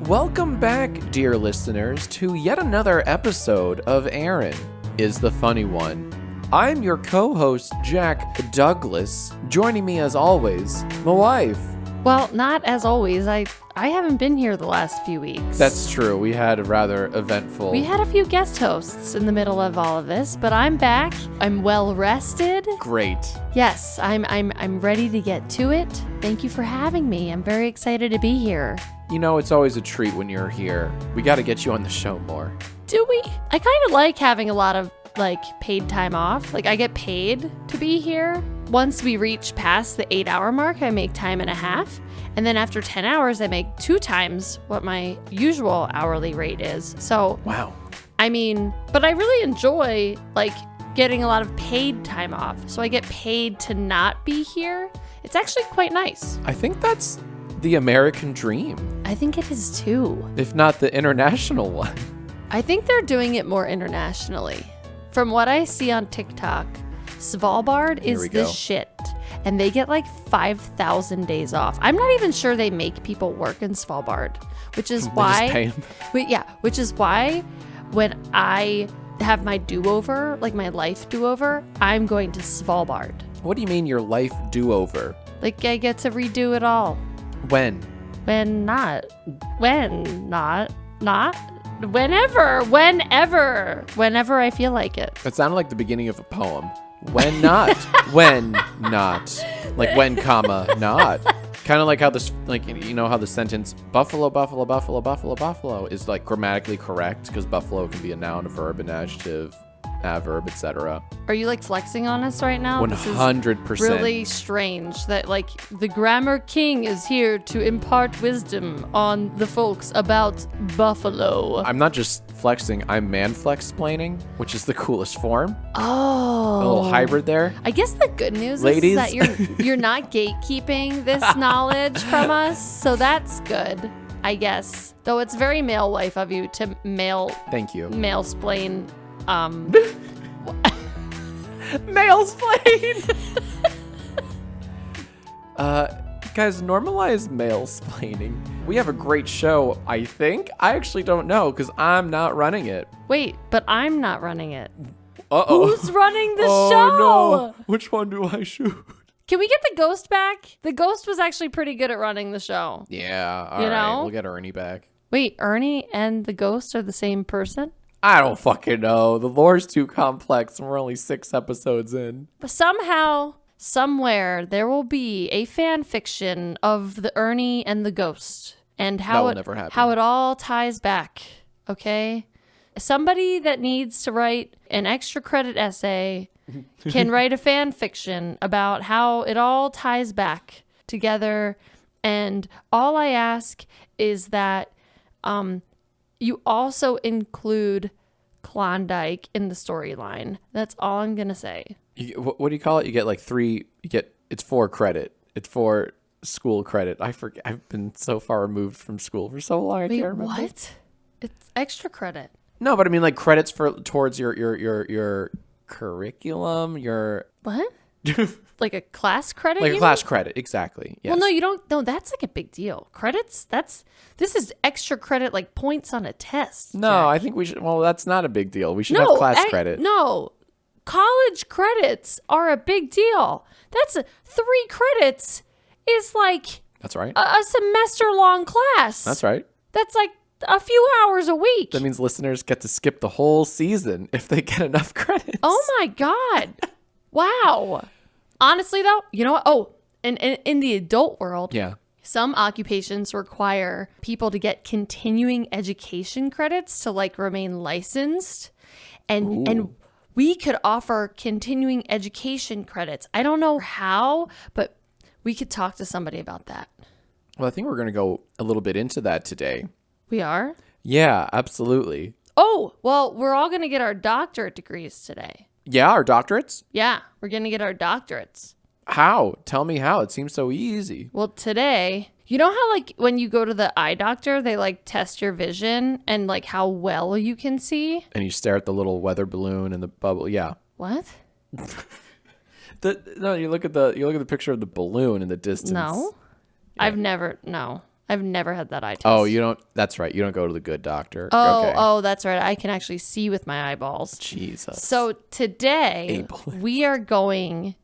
Welcome back, dear listeners, to yet another episode of Erin is the Funny One. I'm your co-host, Jack Douglas. Joining me as always, my wife. Well, not as always. I haven't been here the last few weeks. That's true. We had a rather eventful... We had a few guest hosts in the middle of all of this, but I'm back. I'm well rested. Great. Yes, I'm ready to get to it. Thank you for having me. I'm very excited to be here. You know, it's always a treat when you're here. We got to get you on the show more. Do we? I kind of like having a lot of, paid time off. I get paid to be here. Once we reach past the 8-hour mark, I make time and a half. And then after 10 hours, I make 2 times what my usual hourly rate is. So, wow. I mean, but I really enjoy, getting a lot of paid time off. So I get paid to not be here. It's actually quite nice. I think that's the American dream. I think it is too. If not the international one. I think they're doing it more internationally. From what I see on TikTok, Svalbard is the shit. And they get 5,000 days off. I'm not even sure they make people work in Svalbard, which is why. Just pay them. Which is why when I have my do-over, my life do-over, I'm going to Svalbard. What do you mean your life do-over? I get to redo it all. When? Whenever. Whenever I feel like it. It sounded like the beginning of a poem. When not. When not. When, comma, not. Kind of like how this, how the sentence buffalo, buffalo, buffalo, buffalo, buffalo is grammatically correct because buffalo can be a noun, a verb, an adjective, adverb, etc. Are you flexing on us right now? 100%. This is really strange that the grammar king is here to impart wisdom on the folks about buffalo. I'm not just flexing, I'm man-flex-splaining, which is the coolest form. Oh. A little hybrid there. I guess the good news Ladies. is that you're not gatekeeping this knowledge from us, so that's good, I guess. Though it's very male wife of you to Thank you. Male-splain. Male-splain. Guys, normalize male-splaining. We have a great show, I think. I actually don't know because I'm not running it. Wait, but I'm not running it. Uh-oh. Who's running the show? Oh, no. Which one do I shoot? Can we get the ghost back? The ghost was actually pretty good at running the show. Yeah, all right. We'll get Ernie back. Wait, Ernie and the ghost are the same person? I don't fucking know. The lore's too complex and we're only 6 episodes in. But somehow, somewhere, there will be a fan fiction of the Ernie and the ghost. And how it all ties back, okay? Somebody that needs to write an extra credit essay can write a fan fiction about how it all ties back together. And all I ask is that you also include Klondike in the storyline. That's all I'm going to say. What do you call it? You get it's 4 credit. It's 4 school credit. I forget. I've been so far removed from school for so long. I can't remember. What? It's extra credit. No, but I mean credits towards your curriculum, your... What? Like a class credit? Like a class credit, exactly. Yes. Well, no, you don't. No, that's a big deal. Credits, this is extra credit, points on a test. No, Jack. I think we should, that's not a big deal. We should have class credit. No, college credits are a big deal. That's 3 credits is That's right. A semester-long class. That's right. That's a few hours a week. That means listeners get to skip the whole season if they get enough credits. Oh my God. Wow. Honestly, though, you know what? Oh, and in the adult world, yeah, some occupations require people to get continuing education credits to remain licensed. And we could offer continuing education credits. I don't know how, but we could talk to somebody about that. Well, I think we're going to go a little bit into that today. We are? Yeah, absolutely. Oh, well, we're all going to get our doctorate degrees today. Yeah, our doctorates? Yeah, we're going to get our doctorates. How? Tell me how. It seems so easy. Well, today, you know how when you go to the eye doctor, they test your vision and how well you can see? And you stare at the little weather balloon and the bubble. Yeah. What? No, you look at the picture of the balloon in the distance. No. Yeah. I've I've never had that eye test. Oh, you don't. That's right. You don't go to the good doctor. Oh, okay. oh, that's right. I can actually see with my eyeballs. Jesus. So today we are going.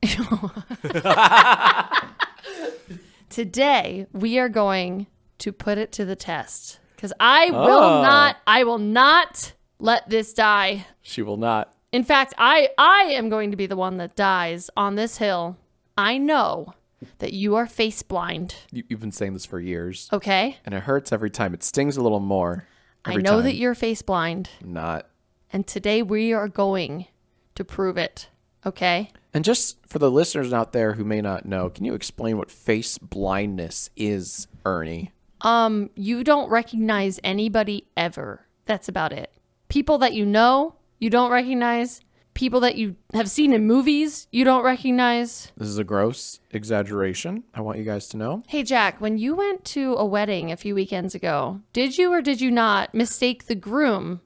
Today we are going to put it to the test because I will not let this die. She will not. In fact, I am going to be the one that dies on this hill. I know that you are face blind. You've been saying this for years. Okay. And it hurts every time. It stings a little more. I know that you're face blind. I'm not. And today we are going to prove it. Okay. And just for the listeners out there who may not know, can you explain what face blindness is, Ernie? You don't recognize anybody ever. That's about it. People that you know, you don't recognize. People that you have seen in movies, you don't recognize. This is a gross exaggeration. I want you guys to know. Hey, Jack, when you went to a wedding a few weekends ago, did you or did you not mistake the groom,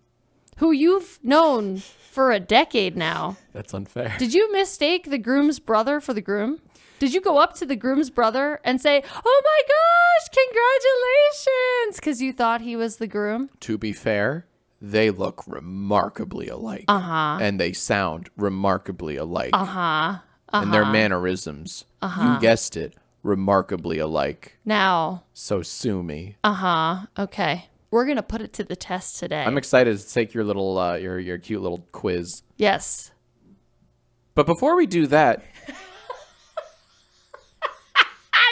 who you've known for a decade now? That's unfair. Did you mistake the groom's brother for the groom? Did you go up to the groom's brother and say, "Oh my gosh, congratulations," because you thought he was the groom? To be fair, they look remarkably alike. And they sound remarkably alike. And their mannerisms, you guessed it, remarkably alike. Now. So sue me. Okay. We're going to put it to the test today. I'm excited to take your little, your cute little quiz. Yes. But before we do that...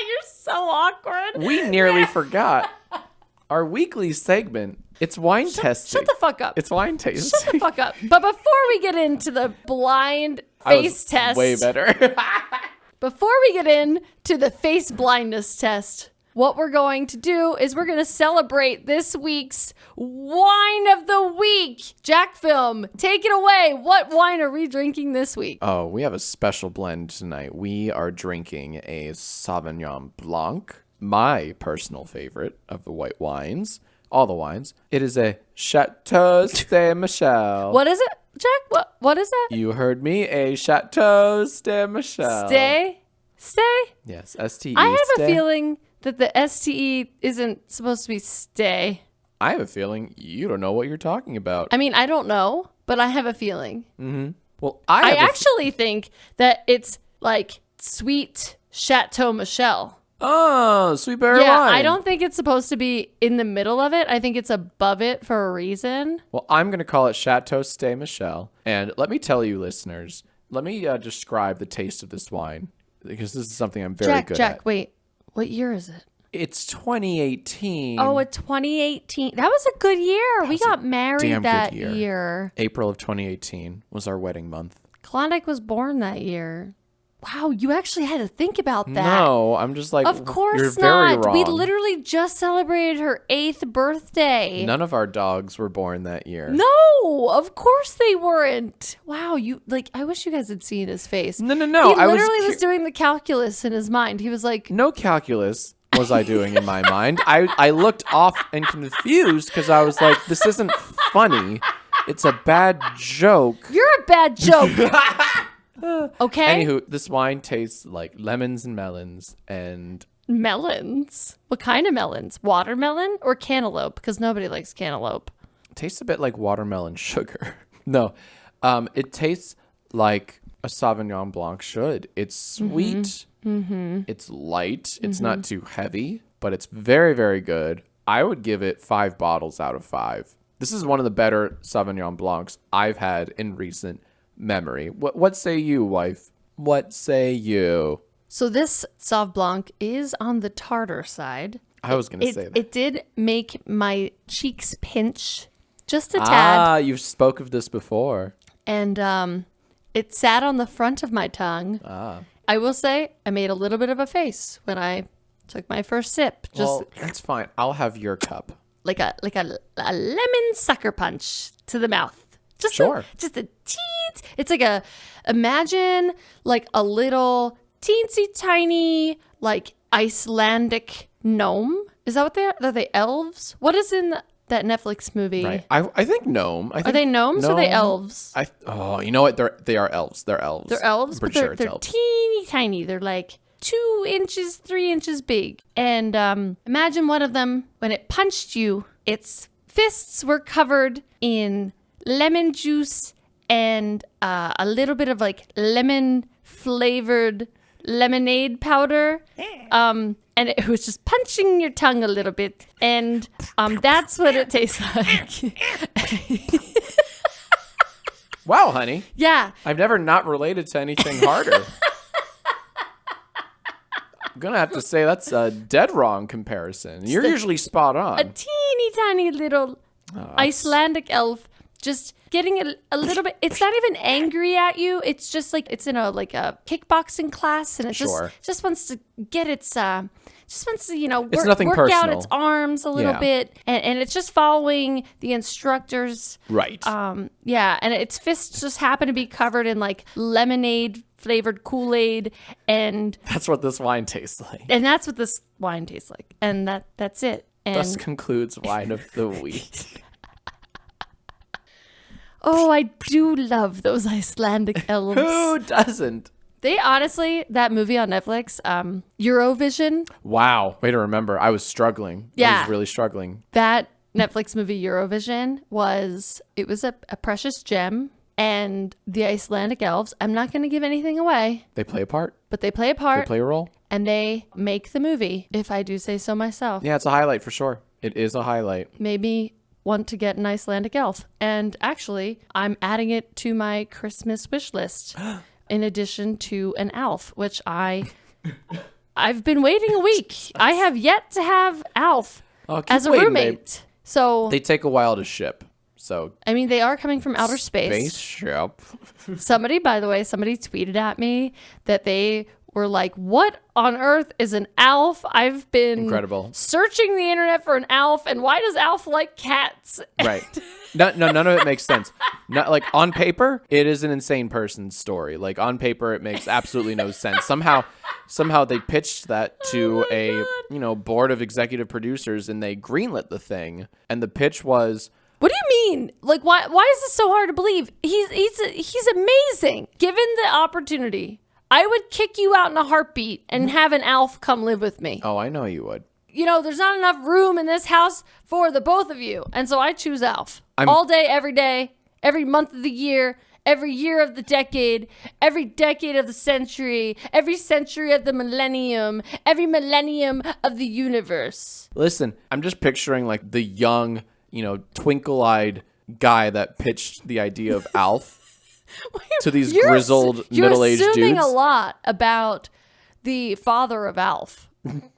You're so awkward. We nearly forgot our weekly segment. It's wine testing. Shut the fuck up. It's wine tasting. Shut the fuck up. But before we get into the blind face test. Way better. Before we get into the face blindness test, what we're going to do is we're going to celebrate this week's wine of the week. Jackfilm, take it away. What wine are we drinking this week? Oh, we have a special blend tonight. We are drinking a Sauvignon Blanc, my personal favorite of the white wines. All the wines. It is a Chateau Ste Michel. What is it, Jack? What is that? You heard me. A Chateau Ste Michel. Stay? Yes, S-T-E. I have stay. a feeling that the S-T-E isn't supposed to be stay. I have a feeling you don't know what you're talking about. I mean, I don't know, but I have a feeling. Mm-hmm. Well, I actually think that it's like sweet Chateau Michel. Oh, sweet berry yeah, wine. I don't think it's supposed to be in the middle of it. I think it's above it for a reason. Well, I'm going to call it Chateau Ste Michel. And let me tell you, listeners, let me describe the taste of this wine, because this is something I'm very good at. Jack, wait. What year is it? It's 2018. Oh, it's 2018. That was a good year. We got married that year. April of 2018 was our wedding month. Klondike was born that year. Wow, you actually had to think about that. No, I'm just like, of course you're very not. wrong. We literally just celebrated her 8th birthday. None of our dogs were born that year. No, of course they weren't. Wow, I wish you guys had seen his face. No. He literally was doing the calculus in his mind. He was like, no calculus was I doing in my mind. I looked off and confused because I was like, this isn't funny. It's a bad joke. You're a bad joke. Okay. Anywho, this wine tastes like lemons and melons and... Melons? What kind of melons? Watermelon or cantaloupe? Because nobody likes cantaloupe. It tastes a bit like watermelon sugar. No. It tastes like a Sauvignon Blanc should. It's sweet. Mm-hmm. It's light. It's not too heavy, but it's very, very good. I would give it 5 bottles out of 5. This is one of the better Sauvignon Blancs I've had in recent memory. What say you, wife? What say you? So this Sauv Blanc is on the tartar side. I was going to say that. It did make my cheeks pinch just a tad. You've spoke of this before. And it sat on the front of my tongue. I will say I made a little bit of a face when I took my first sip. Well, that's fine. I'll have your cup. Like a lemon sucker punch to the mouth. Just a teens. It's like imagine like a little teensy tiny like Icelandic gnome. Is that what they are? Are they elves? What is in that Netflix movie? Right. I think gnome. Are they gnomes or are they elves? You know what? They are elves. They're elves. They're elves, I'm pretty but sure it's they're elves. teeny tiny. They're like 2 inches, 3 inches big. And imagine one of them, when it punched you, its fists were covered in lemon juice and a little bit of like lemon flavored lemonade powder. And it was just punching your tongue a little bit. And that's what it tastes like. Wow, honey. Yeah. I've never not related to anything harder. I'm going to have to say that's a dead wrong comparison. You're usually spot on. A teeny tiny little Icelandic elf just getting a little bit, it's not even angry at you. It's just like, it's in a kickboxing class, and it just wants to get its, just wants to, work out its arms a little bit. And it's just following the instructors. Right. And its fists just happen to be covered in like lemonade flavored Kool-Aid, and that's what this wine tastes like. And that's what this wine tastes like. And that's it. And thus concludes Wine of the Week. Oh, I do love those Icelandic elves. Who doesn't? They honestly, that movie on Netflix, Eurovision. Wow. Way to remember. I was struggling. Yeah. I was really struggling. That Netflix movie Eurovision was a precious gem. And the Icelandic elves, I'm not going to give anything away. They play a part. But they play a part. They play a role. And they make the movie, if I do say so myself. Yeah, it's a highlight for sure. It is a highlight. Maybe want to get an Icelandic elf. And actually, I'm adding it to my Christmas wish list in addition to an elf, which I've been waiting a week. I have yet to have Alf as a roommate. Babe. So they take a while to ship. So I mean, they are coming from outer space. Spaceship. Somebody tweeted at me that they were like, what on earth is an Alf? I've been searching the internet for an Alf, and why does Alf like cats? Right. No, none of it makes sense. Not like on paper, it is an insane person's story. Like on paper, it makes absolutely no sense. Somehow they pitched that to board of executive producers, and they greenlit the thing. And the pitch was, what do you mean? Like, why is this so hard to believe? He's amazing. Given the opportunity, I would kick you out in a heartbeat and have an Alf come live with me. Oh, I know you would. There's not enough room in this house for the both of you. And so I choose Alf. All day, every month of the year, every year of the decade, every decade of the century, every century of the millennium, every millennium of the universe. Listen, I'm just picturing like the young, twinkle-eyed guy that pitched the idea of Alf to these grizzled middle-aged dudes. You're assuming a lot about the father of Alf.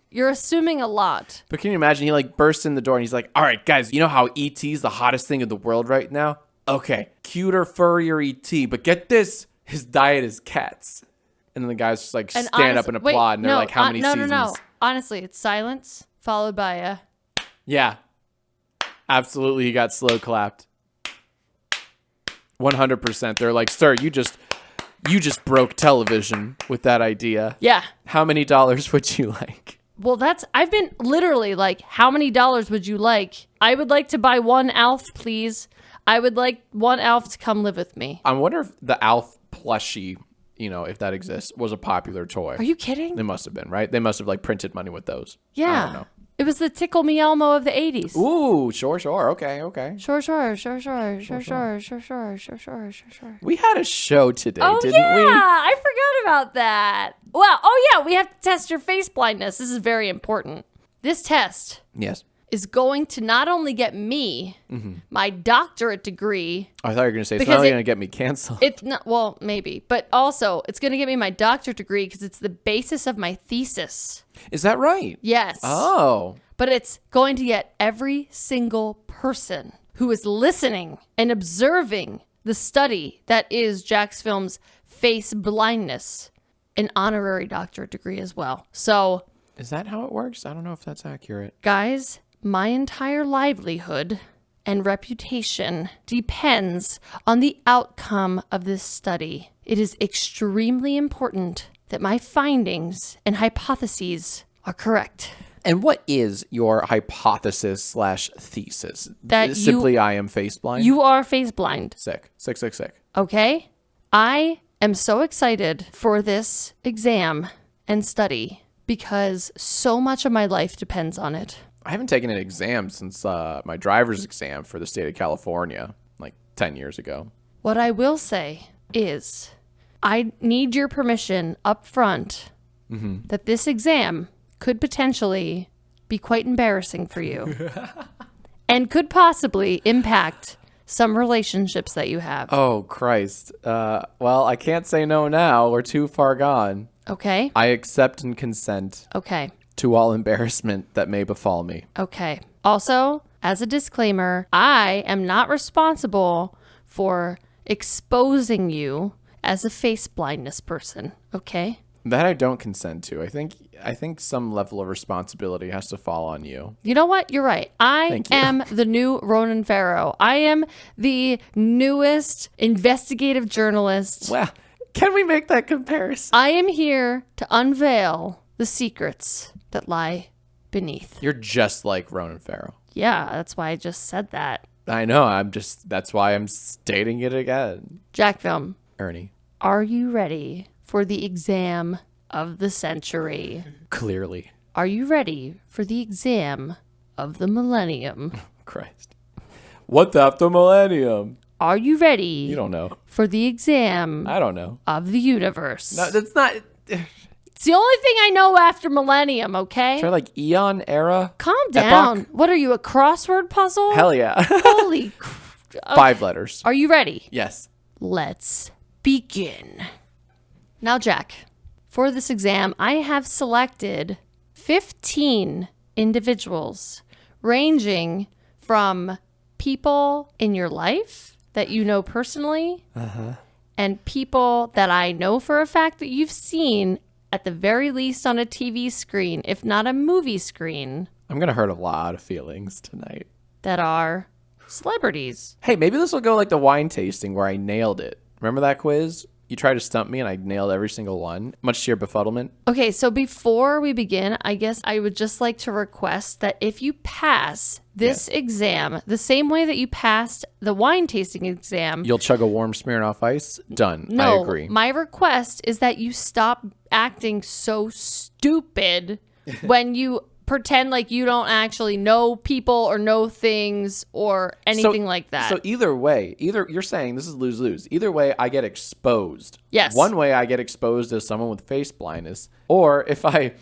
You're assuming a lot. But can you imagine? He like bursts in the door and he's like, all right, guys, you know how E.T.'s the hottest thing in the world right now? Okay, cuter, furrier E.T., but get this, his diet is cats. And then the guys just like stand up and applaud, and they're like, how many seasons? No. Honestly, it's silence followed by a... Yeah. Absolutely, he got slow clapped. 100%. They're like, sir, you just broke television with that idea. Yeah. How many dollars would you like? Well, I've been literally like, how many dollars would you like? I would like to buy one Alf, please. I would like one Alf to come live with me. I wonder if the Alf plushie, if that exists, was a popular toy. Are you kidding? It must have been, right? They must have like printed money with those. Yeah. I don't know. It was the Tickle Me Elmo of the 80s. Ooh, sure. Okay. Sure. We had a show today, didn't we? Yeah, I forgot about that. Well, we have to test your face blindness. This is very important. This test is going to not only get me my doctorate degree. I thought you were going to say it's not only going to get me canceled. It's not, well, maybe, but also it's going to get me my doctorate degree because it's the basis of my thesis. Is that right? Yes. Oh. But it's going to get every single person who is listening and observing the study that is Jackfilms' face blindness an honorary doctorate degree as well. So, is that how it works? I don't know if that's accurate. Guys, my entire livelihood and reputation depends on the outcome of this study. It is extremely important that my findings and hypotheses are correct. And what is your hypothesis/thesis? That simply I am face blind? You are face blind. Sick. Okay? I am so excited for this exam and study because so much of my life depends on it. I haven't taken an exam since my driver's exam for the state of California, like 10 years ago. What I will say is I need your permission up front that this exam could potentially be quite embarrassing for you and could possibly impact some relationships that you have. Oh, Christ. Well, I can't say no now. We're too far gone. Okay. I accept and consent Okay. to all embarrassment that may befall me. Okay. Also, as a disclaimer, I am not responsible for exposing you as a face blindness person. Okay? That I don't consent to. I think some level of responsibility has to fall on you. You know what? You're right. I Thank you. am the new Ronan Farrow. I am the newest investigative journalist. Well, can we make that comparison? I am here to unveil the secrets that lie beneath. You're just like Ronan Farrow. Yeah, that's why I just said that. I know. That's why I'm stating it again. Jackfilm, Ernie. are you ready for the exam of the century? Clearly. Are you ready for the exam of the millennium? Christ. What's after millennium? Are you ready? You don't know. For the exam I don't know. of the universe? No, that's not. It's the only thing I know after millennium, okay? Try like Eon era. Calm down. Epoch? What are you, a crossword puzzle? Hell yeah. Holy okay. 5 letters. Are you ready? Yes. Let's begin. Now, Jack, for this exam, I have selected 15 individuals ranging from people in your life that you know personally and people that I know for a fact that you've seen at the very least on a TV screen, if not a movie screen, I'm going to hurt a lot of feelings tonight. that are celebrities. Hey, maybe this will go like the wine tasting where I nailed it. Remember that quiz? You tried to stump me and I nailed every single one, much to your befuddlement. Okay, so before we begin, I guess I would just like to request that if you pass this exam the same way that you passed the wine tasting exam, You'll chug a warm Smirnoff Ice? Done. no, I agree. my request is that you stop acting so stupid when you pretend like you don't actually know people or know things or anything like that. So either way, you're saying this is lose-lose. Either way, I get exposed. Yes. One way I get exposed as someone with face blindness, or if I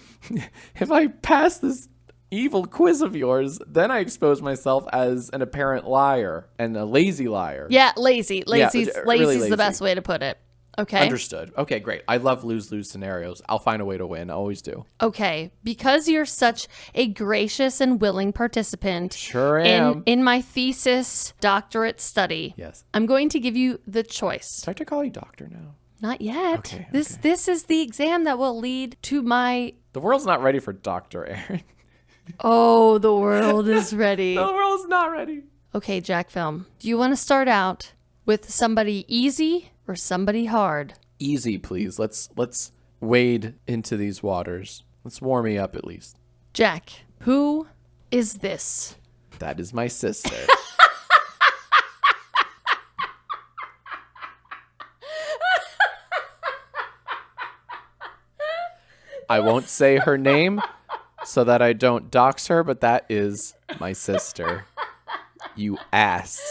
pass this evil quiz of yours, then I expose myself as an apparent liar and a lazy liar. Yeah, lazy. Lazy's really lazy. the best way to put it. Okay. Understood. Okay, great. I love lose-lose scenarios. I'll find a way to win. I always do. Okay, because you're such a gracious and willing participant Sure am. in my thesis doctorate study, Yes. I'm going to give you the choice. Do I have to call you doctor now? Not yet. Okay, This is the exam that will lead to my... The world's not ready for Dr. Erin. Oh, the world is ready. The world's not ready. Okay, Jackfilm, do you want to start out with somebody easy or somebody hard? Easy, please. Let's wade into these waters. Let's warm me up at least. Jack, who is this? That is my sister. I won't say her name so that I don't dox her, but that is my sister. You ass.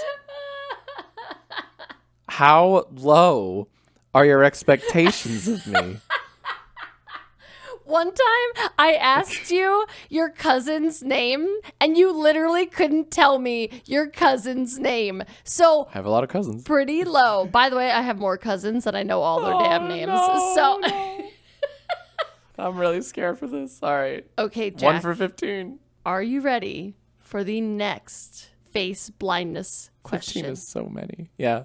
How low are your expectations of me? One time I asked you your cousin's name and you literally couldn't tell me your cousin's name. So I have a lot of cousins. pretty low. By the way, I have more cousins and I know all their damn names. So I'm really scared for this. All right. okay, Jack. 1 for 15. Are you ready for the next face blindness 15 question? is so many. Yeah.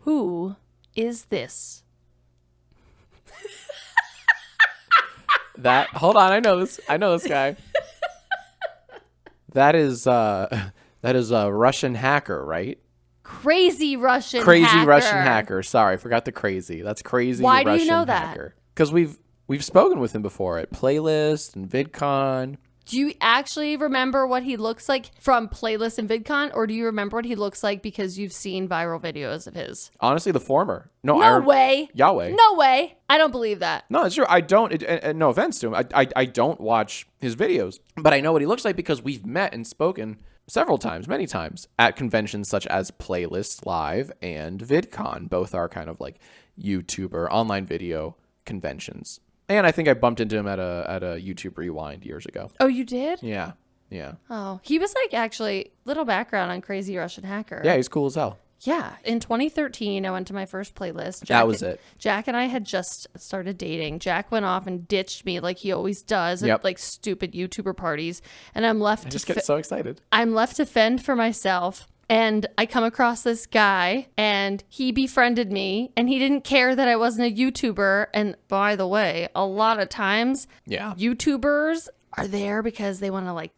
Who is this? Hold on, I know this guy. That is a Russian hacker, right? Crazy Russian hacker. Sorry, I forgot the crazy. That's crazy. Why do Russian you know that? hacker. Because we've spoken with him before at Playlist and VidCon. Do you actually remember what he looks like from playlist and VidCon, or do you remember what he looks like because you've seen viral videos of his? Honestly, the former. No way. Yahweh. No way. I don't believe that. No, it's true. I don't. No offense to him. I don't watch his videos, but I know what he looks like because we've met and spoken several times, many times, at conventions such as Playlist Live and VidCon. Both are kind of like YouTuber online video conventions. And I think I bumped into him at a YouTube Rewind years ago. Oh, you did? Yeah. Oh, he was like, actually, little background on Crazy Russian Hacker. Yeah, he's cool as hell. Yeah. In 2013, I went to my first playlist. That was it. Jack and I had just started dating. Jack went off and ditched me like he always does at like stupid YouTuber parties. And I'm left I just get so excited. I'm left to fend for myself. And I come across this guy and he befriended me and he didn't care that I wasn't a YouTuber. And by the way, a lot of times YouTubers are there because they want to like,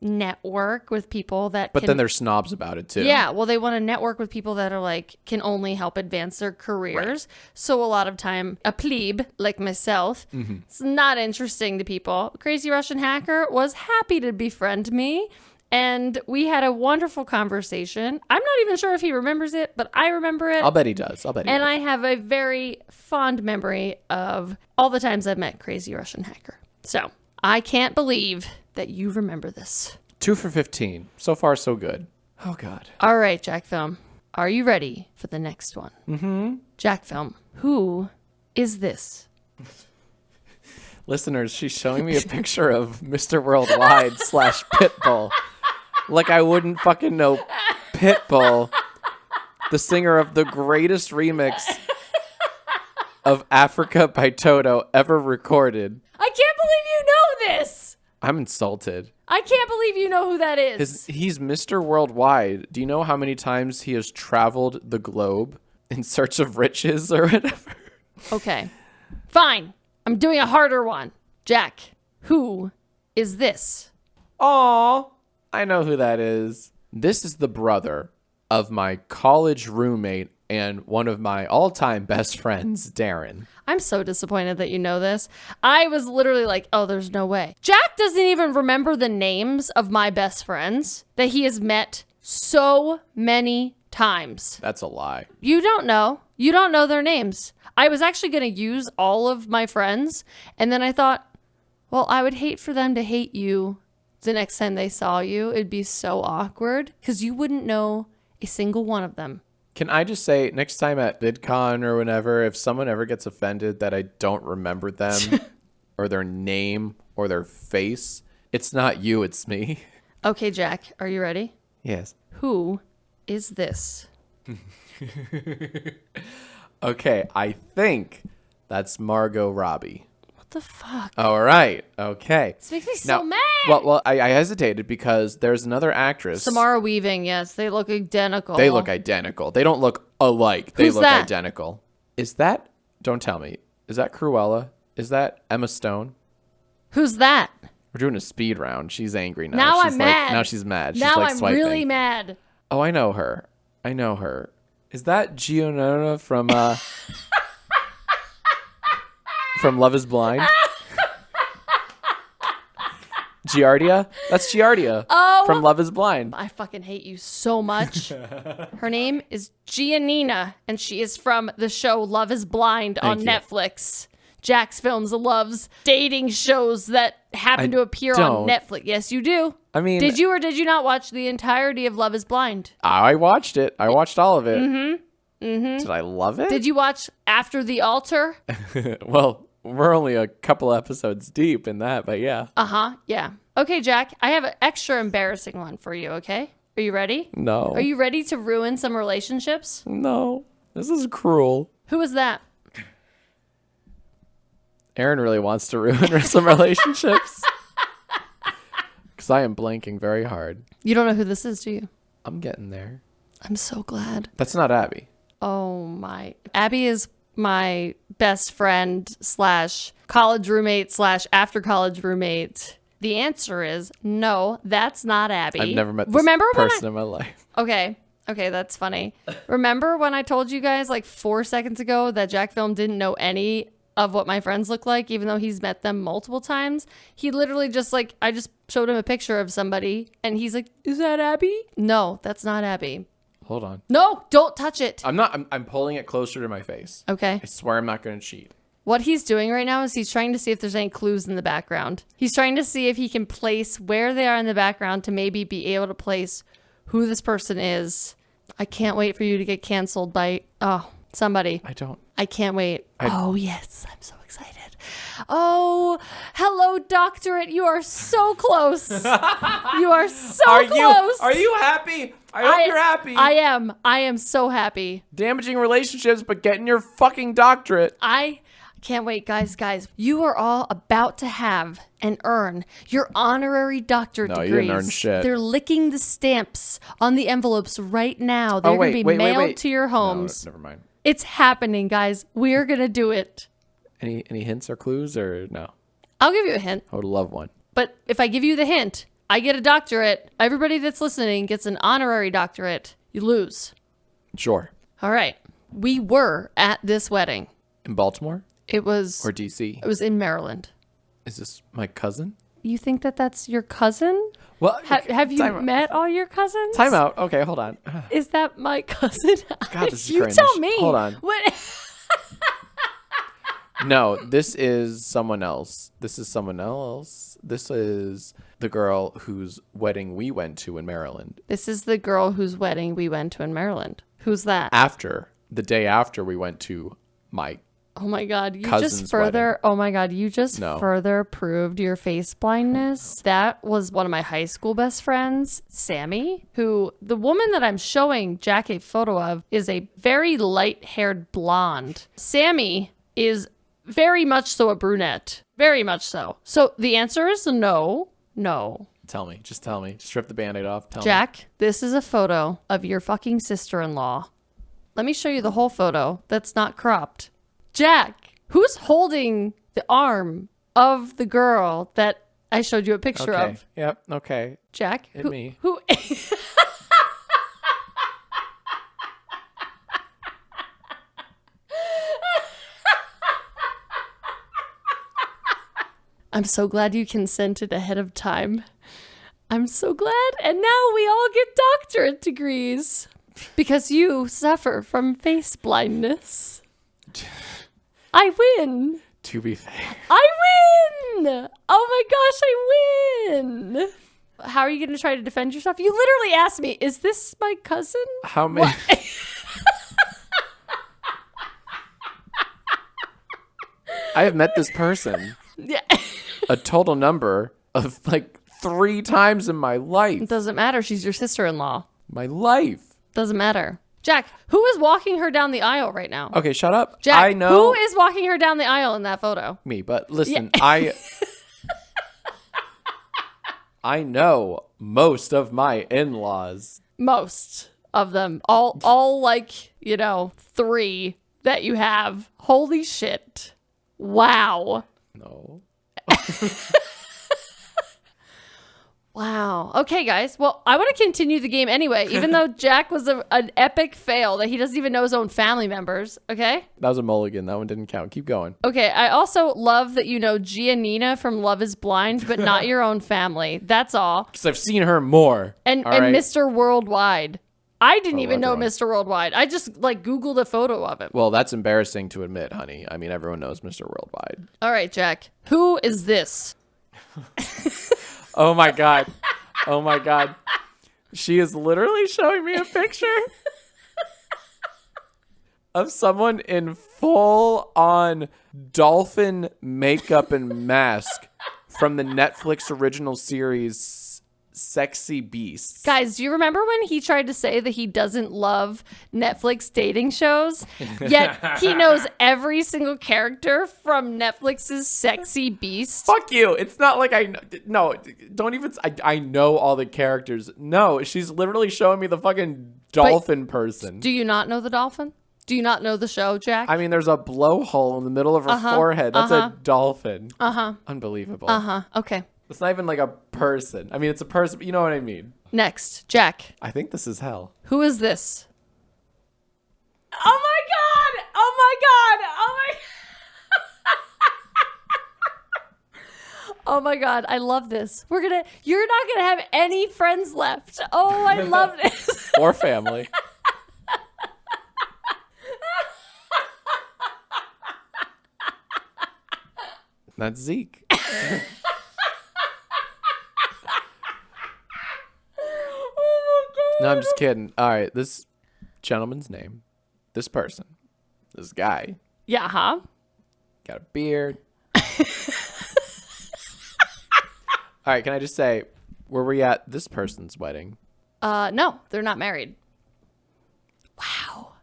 network with people that then they're snobs about it too. Yeah, well, they want to network with people that are like, can only help advance their careers. Right. So a lot of time, a plebe like myself, it's not interesting to people. Crazy Russian Hacker was happy to befriend me. And we had a wonderful conversation. I'm not even sure if he remembers it, but I remember it. I'll bet he does. And I have a very fond memory of all the times I've met Crazy Russian Hacker. So I can't believe that you remember this. 2 for 15. So far, so good. Oh, God. All right, Jackfilm. Are you ready for the next one? Mm-hmm. Jackfilm, who is this? Listeners, she's showing me a picture of Mr. Worldwide / Pitbull. Like I wouldn't fucking know Pitbull, the singer of the greatest remix of Africa by Toto ever recorded. I can't believe you know this. I'm insulted. I can't believe you know who that is. He's Mr. Worldwide. Do you know how many times he has traveled the globe in search of riches or whatever? Okay, fine. I'm doing a harder one. Jack, who is this? Aw. I know who that is. This is the brother of my college roommate and one of my all-time best friends, Darren. I'm so disappointed that you know this. I was literally like, oh, there's no way. Jack doesn't even remember the names of my best friends that he has met so many times. That's a lie. You don't know. You don't know their names. I was actually going to use all of my friends, and then I thought, well, I would hate for them to hate you the next time they saw you. It'd be so awkward because you wouldn't know a single one of them. Can I just say, next time at VidCon or whenever, if someone ever gets offended that I don't remember them or their name or their face, it's not you, it's me. Okay, Jack, are you ready? Yes. Who is this? Okay, I think that's Margot Robbie. The fuck? All right. Okay. This makes me so mad. Well, I hesitated because there's another actress. Samara Weaving, yes. They look identical. They look identical. They don't look alike. They Who's look that? identical. Is that, don't tell me, is that Cruella? Is that Emma Stone? Who's that? We're doing a speed round. She's angry now. Now She's I'm like, mad. Now she's mad. She's now like I'm swiping. really mad. Oh, I know her. Is that Giannona from from Love is Blind? Giardia? That's Giardia from Love is Blind. I fucking hate you so much. Her name is Giannina, and she is from the show Love is Blind on Netflix. Jackfilms loves dating shows that happen to appear on Netflix. Yes, you do. I mean, did you or did you not watch the entirety of Love is Blind? I watched it. I watched all of it. Mm-hmm. Mm-hmm. Did I love it? Did you watch After the Altar? Well, we're only a couple episodes deep in that, but yeah. Uh-huh, yeah. Okay, Jack, I have an extra embarrassing one for you, okay? Are you ready? No. Are you ready to ruin some relationships? No. This is cruel. Who is that? Erin really wants to ruin some relationships. Because I am blanking very hard. You don't know who this is, do you? I'm getting there. I'm so glad. That's not Abby. Oh, my. Abby is my best friend / college roommate / after college roommate. The answer is no, that's not Abby. I've never met this person in my life. Okay, that's funny. Remember when I told you guys like 4 seconds ago that Jackfilm didn't know any of what my friends look like, even though he's met them multiple times. He literally just like, I just showed him a picture of somebody and he's like, is that Abby? No, that's not Abby. Hold on. No, don't touch it. I'm pulling it closer to my face. Okay. I swear I'm not going to cheat. What he's doing right now is he's trying to see if there's any clues in the background. He's trying to see if he can place where they are in the background to maybe be able to place who this person is. I can't wait for you to get canceled by, somebody. I can't wait. Oh, yes. I'm so excited. Oh, hello, Doctorate. You are so close. You are so close. Are you happy? I hope you're happy. I am so happy. Damaging relationships, but getting your fucking doctorate. I can't wait, guys. You are all about to have and earn your honorary doctorate degrees. You didn't earn shit. They're licking the stamps on the envelopes right now. They're going to be mailed to your homes. No, never mind. It's happening, guys. We're going to do it. Any hints or clues or no? I'll give you a hint. I would love one. But if I give you the hint, I get a doctorate. Everybody that's listening gets an honorary doctorate. You lose. Sure. All right. We were at this wedding. In Baltimore? It was... Or DC? It was in Maryland. Is this my cousin? You think that that's your cousin? Well, have you met all your cousins? Time out. Okay, hold on. Is that my cousin? God, this is you cringe. tell me. Hold on. What? No, this is someone else. This is someone else. This is the girl whose wedding we went to in Maryland. This is the girl whose wedding we went to in Maryland. Who's that? The day after we went to my Oh my God, you cousin's just further, wedding. oh my God, you just further proved your face blindness. That was one of my high school best friends, Sammy, who the woman that I'm showing Jack a photo of is a very light-haired blonde. Sammy is very much so a brunette, very much so. So the answer is no. Tell me, just tell me. Just rip the Band-Aid off. Tell me. Jack, this is a photo of your fucking sister-in-law. Let me show you the whole photo that's not cropped. Jack, who's holding the arm of the girl that I showed you a picture of? Yep. Okay. Jack, me. Who? I'm so glad you consented ahead of time. I'm so glad. And now we all get doctorate degrees because you suffer from face blindness. I win. To be fair. I win. Oh my gosh, I win. How are you going to try to defend yourself? You literally asked me, is this my cousin? How many? I have met this person. Yeah. A total number of like 3 times in my life. It doesn't matter. She's your sister-in-law. My life. Doesn't matter. Jack, who is walking her down the aisle right now? Okay, shut up. Jack, I know. who is walking her down the aisle in that photo? Me, but listen, yeah. I know most of my in-laws. Most of them. All like, 3 that you have. Holy shit. Wow. No. Wow. Okay, guys. Well, I want to continue the game anyway, even though Jack was an epic fail that he doesn't even know his own family members. Okay? That was a mulligan. That one didn't count. Keep going. Okay. I also love that you know Giannina from Love is Blind, but not your own family. That's all. Because I've seen her more. And Mr. Worldwide. I didn't even know Mr. Worldwide. I just Googled a photo of him. Well, that's embarrassing to admit, honey. I mean, everyone knows Mr. Worldwide. All right, Jack. Who is this? Oh my God. Oh my God. She is literally showing me a picture of someone in full on dolphin makeup and mask from the Netflix original series Sexy Beasts. Guys, do you remember when he tried to say that he doesn't love Netflix dating shows? Yet he knows every single character from Netflix's Sexy Beasts. Fuck you. It's not like don't even, I know all the characters. No, she's literally showing me the fucking dolphin person. Do you not know the dolphin? Do you not know the show, Jack? I mean, there's a blowhole in the middle of her forehead. That's a dolphin. Unbelievable. Okay. It's not even like a person. I mean, it's a person, but you know what I mean. Next, Jack. I think this is hell. Who is this? Oh my God! Oh my God! Oh my Oh my God, I love this. You're not gonna have any friends left. Oh, I love this. Or family. That's Zeke. No, I'm just kidding. All right, this gentleman's name, this person, this guy. Yeah, huh? Got a beard. All right, can I just say, were we at this person's wedding? No, they're not married. Wow.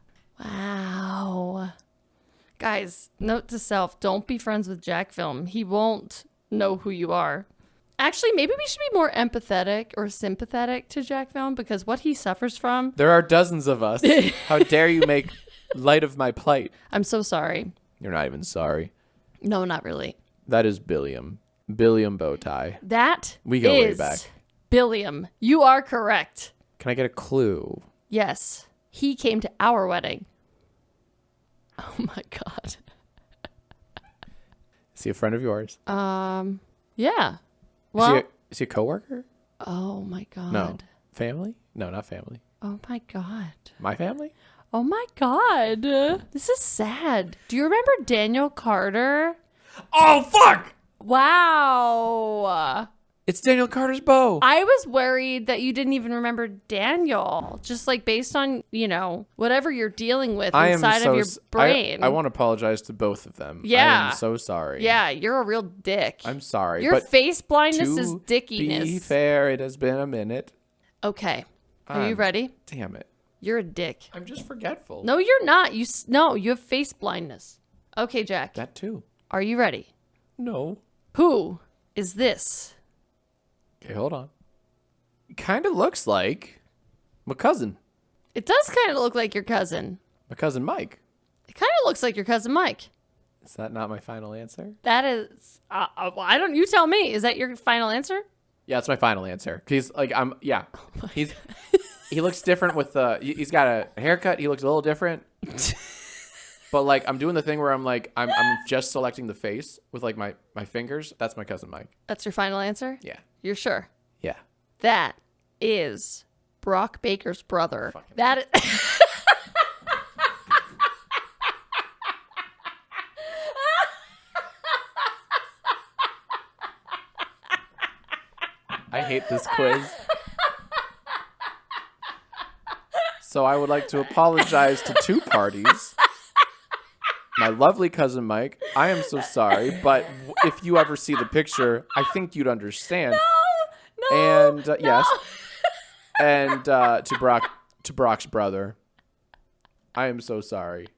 Guys, note to self, don't be friends with Jackfilm. He won't know who you are. Actually, maybe we should be more empathetic or sympathetic to Jackfilm because what he suffers from. There are dozens of us. How dare you make light of my plight? I'm so sorry. You're not even sorry. No, not really. That is Billiam. Billiam Bowtie. That we go way back. Billiam. You are correct. Can I get a clue? Yes. He came to our wedding. Oh my God. Is he a friend of yours? Yeah. Well, is he a coworker? Oh my God. No. Family? No, not family. Oh my God. My family? Oh my God. This is sad. Do you remember Daniel Carter? Oh, fuck! Wow. It's Daniel Carter's beau. I was worried that you didn't even remember Daniel. Just like based on, whatever you're dealing with inside of your brain. I want to apologize to both of them. Yeah. I am so sorry. Yeah, you're a real dick. I'm sorry. Your but face blindness is dickiness. To be fair, it has been a minute. Okay. Are you ready? Damn it. You're a dick. I'm just forgetful. No, you're not. You have face blindness. Okay, Jack. That too. Are you ready? No. Who is this? Okay, hold on. It kind of looks like my cousin. It does kind of look like your cousin. My cousin Mike. It kind of looks like your cousin Mike. Is that not my final answer? That is, you tell me. Is that your final answer? Yeah, it's my final answer. He's like, he looks different with he's got a haircut. He looks a little different. But like, I'm doing the thing where I'm like, I'm just selecting the face with like my fingers. That's my cousin Mike. That's your final answer? Yeah. You're sure? Yeah. That is Brock Baker's brother. That is. I hate this quiz. So I would like to apologize to two parties. My lovely cousin Mike, I am so sorry, but if you ever see the picture, I think you'd understand. No. And yes, and to Brock's brother, I am so sorry.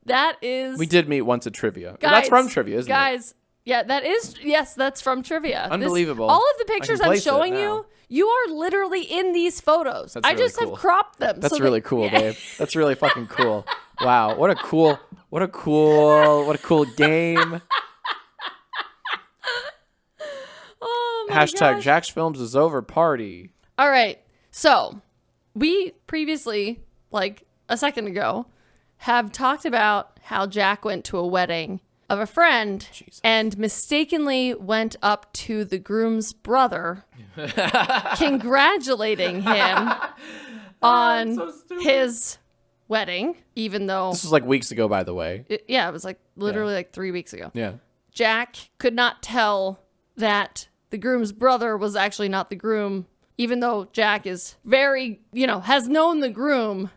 That is. We did meet once at trivia. Guys, that's from trivia, isn't it? Guys, yeah, that is. Yes, that's from trivia. Unbelievable. All of the pictures I'm showing you, you are literally in these photos. That's really just cool. have cropped them. That's really cool, babe. That's really fucking cool. Wow, what a cool game. Oh my Hashtag gosh. Jackfilms is over party. All right. So we previously, like a second ago, have talked about how Jack went to a wedding of a friend and mistakenly went up to the groom's brother, congratulating him on his wedding, even though this was like weeks ago, by the way. It was like literally like 3 weeks ago. Yeah. Jack could not tell that the groom's brother was actually not the groom, even though Jack is very, has known the groom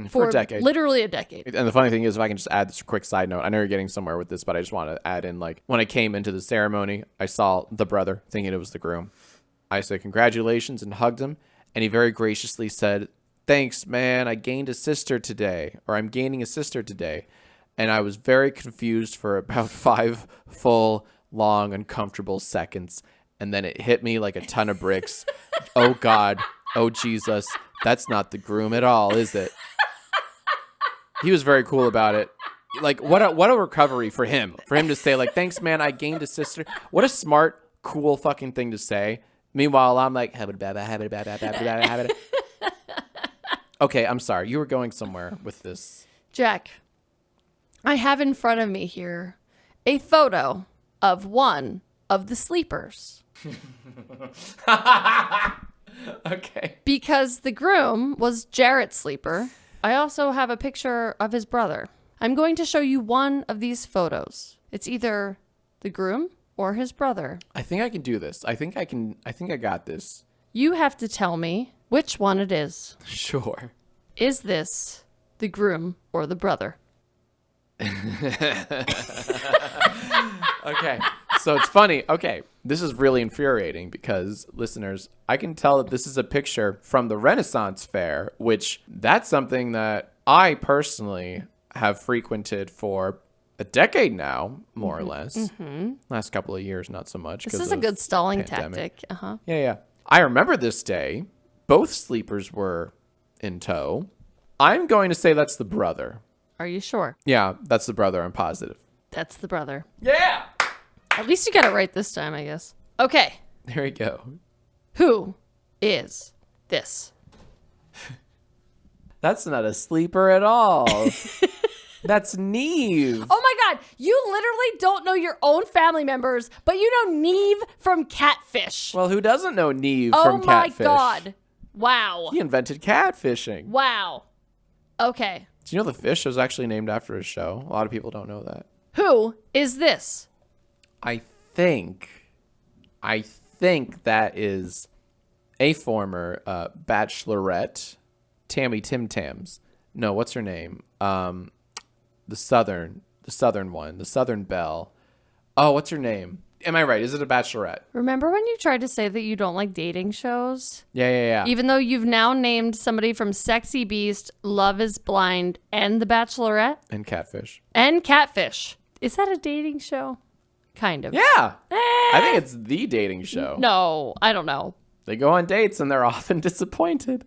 for a decade. Literally a decade. And the funny thing is, if I can just add this quick side note, I know you're getting somewhere with this, but I just want to add in, like, when I came into the ceremony, I saw the brother thinking it was the groom. I said, congratulations, and hugged him. And he very graciously said, thanks, man. I gained a sister today, or I'm gaining a sister today. And I was very confused for about 5 full, long, uncomfortable seconds. And then it hit me like a ton of bricks. Oh, God. Oh, Jesus. That's not the groom at all, is it? He was very cool about it. Like, what a recovery for him. For him to say, like, thanks, man, I gained a sister. What a smart, cool fucking thing to say. Meanwhile, I'm like, okay, I'm sorry. You were going somewhere with this. Jack, I have in front of me here a photo of one of the sleepers. Okay. Because the groom was Jarrett's sleeper, I also have a picture of his brother. I'm going to show you one of these photos. It's either the groom or his brother. I think I can do this. I think I got this. You have to tell me which one it is. Sure. Is this the groom or the brother? Okay. So it's funny. Okay. This is really infuriating because, listeners, I can tell that this is a picture from the Renaissance Fair, which that's something that I personally have frequented for a decade now, more or less. Mm-hmm. Last couple of years, not so much. This is a good stalling tactic. Uh-huh. Yeah. I remember this day. Both sleepers were in tow. I'm going to say that's the brother. Are you sure? Yeah, that's the brother. I'm positive. That's the brother. Yeah! At least you got it right this time, I guess. Okay. There we go. Who is this? That's not a sleeper at all. That's Neve. Oh my God. You literally don't know your own family members, but you know Neve from Catfish. Well, who doesn't know Neve from Catfish? Oh my God. Wow. He invented catfishing. Wow. Okay. Do you know the fish was actually named after a show? A lot of people don't know that. Who is this? I think that is a former bachelorette, Tammy Tim Tams. No, what's her name? The southern one, the Southern Belle. Oh, what's her name? Am I right? Is it a bachelorette? Remember when you tried to say that you don't like dating shows? Yeah. Even though you've now named somebody from Sexy Beast, Love is Blind, and The Bachelorette? And Catfish. And Catfish. Is that a dating show? Kind of. Yeah. I think it's the dating show. No, I don't know. They go on dates and they're often disappointed.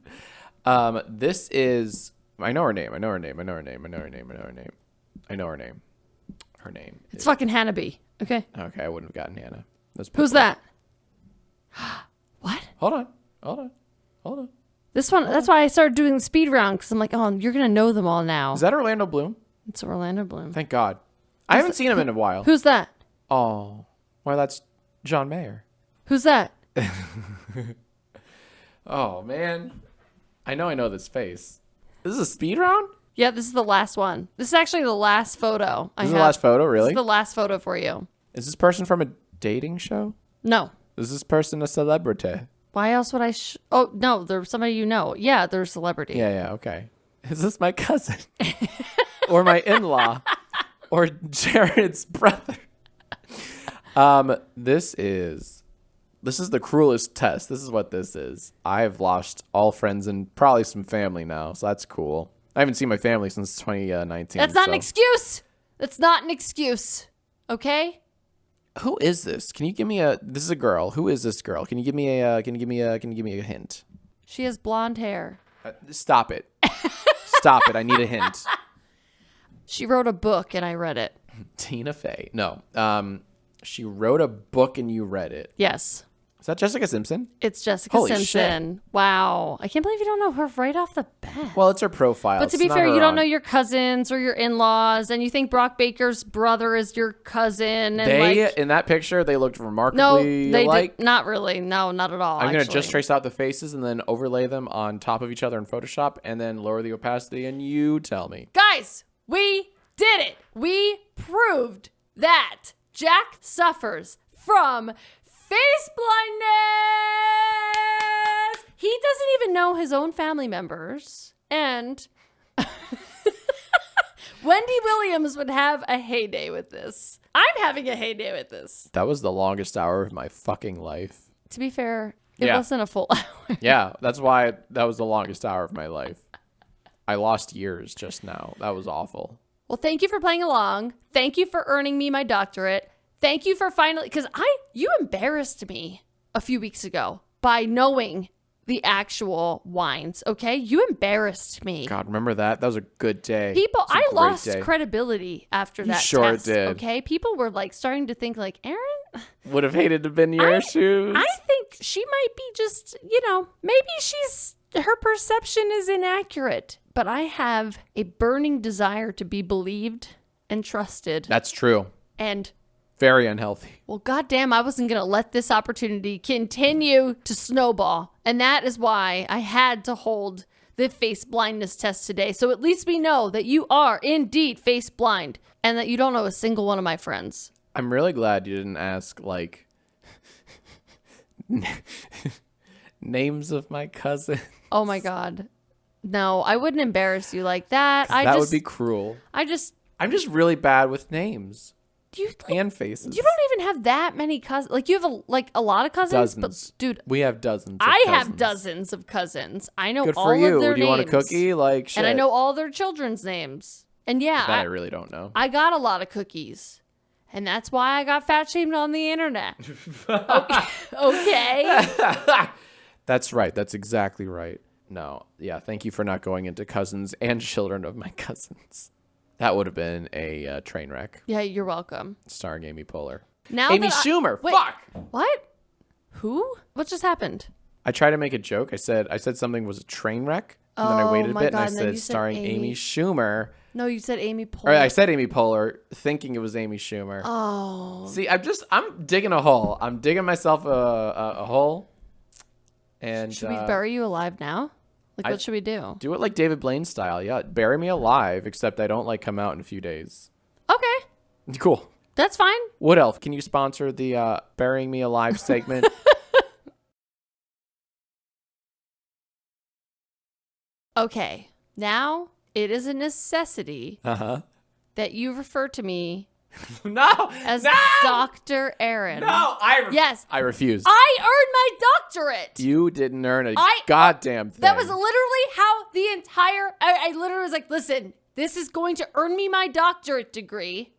This is... I know her name. Her name. It's fucking Hannah B. Okay. Okay, I wouldn't have gotten Hannah. Who's that? What? Hold on. This one, that's why I started doing the speed round, because I'm like, oh, you're going to know them all now. Is that Orlando Bloom? It's Orlando Bloom. Thank God. I haven't seen him in a while. Who's that? Oh, well, that's John Mayer. Who's that? Oh, man. I know this face. This is a speed round? Yeah, this is the last one. This is actually the last photo. This is the last photo, really? This is the last photo for you. Is this person from a dating show? No. Is this person a celebrity? Why else would I... Oh, no, they're somebody you know. Yeah, they're a celebrity. Yeah, okay. Is this my cousin? Or my in-law? Or Jared's brother? This is the cruelest test. This is what this is. I've lost all friends and probably some family now, so that's cool. I haven't seen my family since 2019. That's not an excuse. That's not an excuse. Okay? Who is this? Can you give me this is a girl. Who is this girl? Can you give me a hint? She has blonde hair. Stop it. Stop it. I need a hint. She wrote a book and I read it. Tina Fey. No. She wrote a book and you read it. Yes. Is that Jessica Simpson? It's Jessica Holy Simpson. Shit. Wow. I can't believe you don't know her right off the bat. Well, it's her profile. But to be fair, you don't know your cousins or your in-laws, and you think Brock Baker's brother is your cousin. And in that picture, they looked remarkably alike. Not really. No, not at all. I'm going to just trace out the faces and then overlay them on top of each other in Photoshop and then lower the opacity, and you tell me. Guys, we did it. We proved that Jack suffers from face blindness. He doesn't even know his own family members. And Wendy Williams would have a heyday with this. I'm having a heyday with this. That was the longest hour of my fucking life. To be fair, it wasn't a full hour. Yeah, that's why that was the longest hour of my life. I lost years just now. That was awful. Well, thank you for playing along. Thank you for earning me my doctorate. Thank you for finally, because you embarrassed me a few weeks ago by knowing the actual wines, okay? You embarrassed me. God, remember that? That was a good day. I lost credibility after that sure test, did. Okay? People were like starting to think like, Erin? Would have hated to have been your shoes. I think she might be just, maybe her perception is inaccurate. But I have a burning desire to be believed and trusted. That's true. And Very unhealthy. Well, goddamn, I wasn't going to let this opportunity continue to snowball. And that is why I had to hold the face blindness test today. So at least we know that you are indeed face blind and that you don't know a single one of my friends. I'm really glad you didn't ask, like, names of my cousins. Oh, my God. No, I wouldn't embarrass you like that. That would be cruel. I'm just really bad with names. And faces. You don't even have that many cousins. Like, you have a lot of cousins. Dozens. But, dude. We have dozens of I cousins. have dozens of cousins. I know Good all for you. of their names. Do you want a cookie? Like, shit. And I know all their children's names. And yeah. That I really don't know. I got a lot of cookies. And that's why I got fat shamed on the internet. Okay. That's right. That's exactly right. No. Yeah. Thank you for not going into cousins and children of my cousins. That would have been a train wreck. Yeah, you're welcome. Starring Amy Poehler. Now Amy Schumer. Wait, fuck. What? Who? What just happened? I tried to make a joke. I said something was a train wreck, and then I waited a bit, and I said starring Amy Schumer. No, you said Amy Poehler. Or I said Amy Poehler, thinking it was Amy Schumer. Oh. See, I'm digging a hole. I'm digging myself a hole. And should we bury you alive now? Like, what should we do? Do it like David Blaine style. Yeah, bury me alive, except I don't come out in a few days. Okay. Cool. That's fine. Wood Elf, can you sponsor the burying me alive segment? Okay. Now it is a necessity that you refer to me as Dr. Erin. No, yes. I refuse. I earned my doctorate. You didn't earn a goddamn thing. That was literally how the entire... I literally was like, listen, this is going to earn me my doctorate degree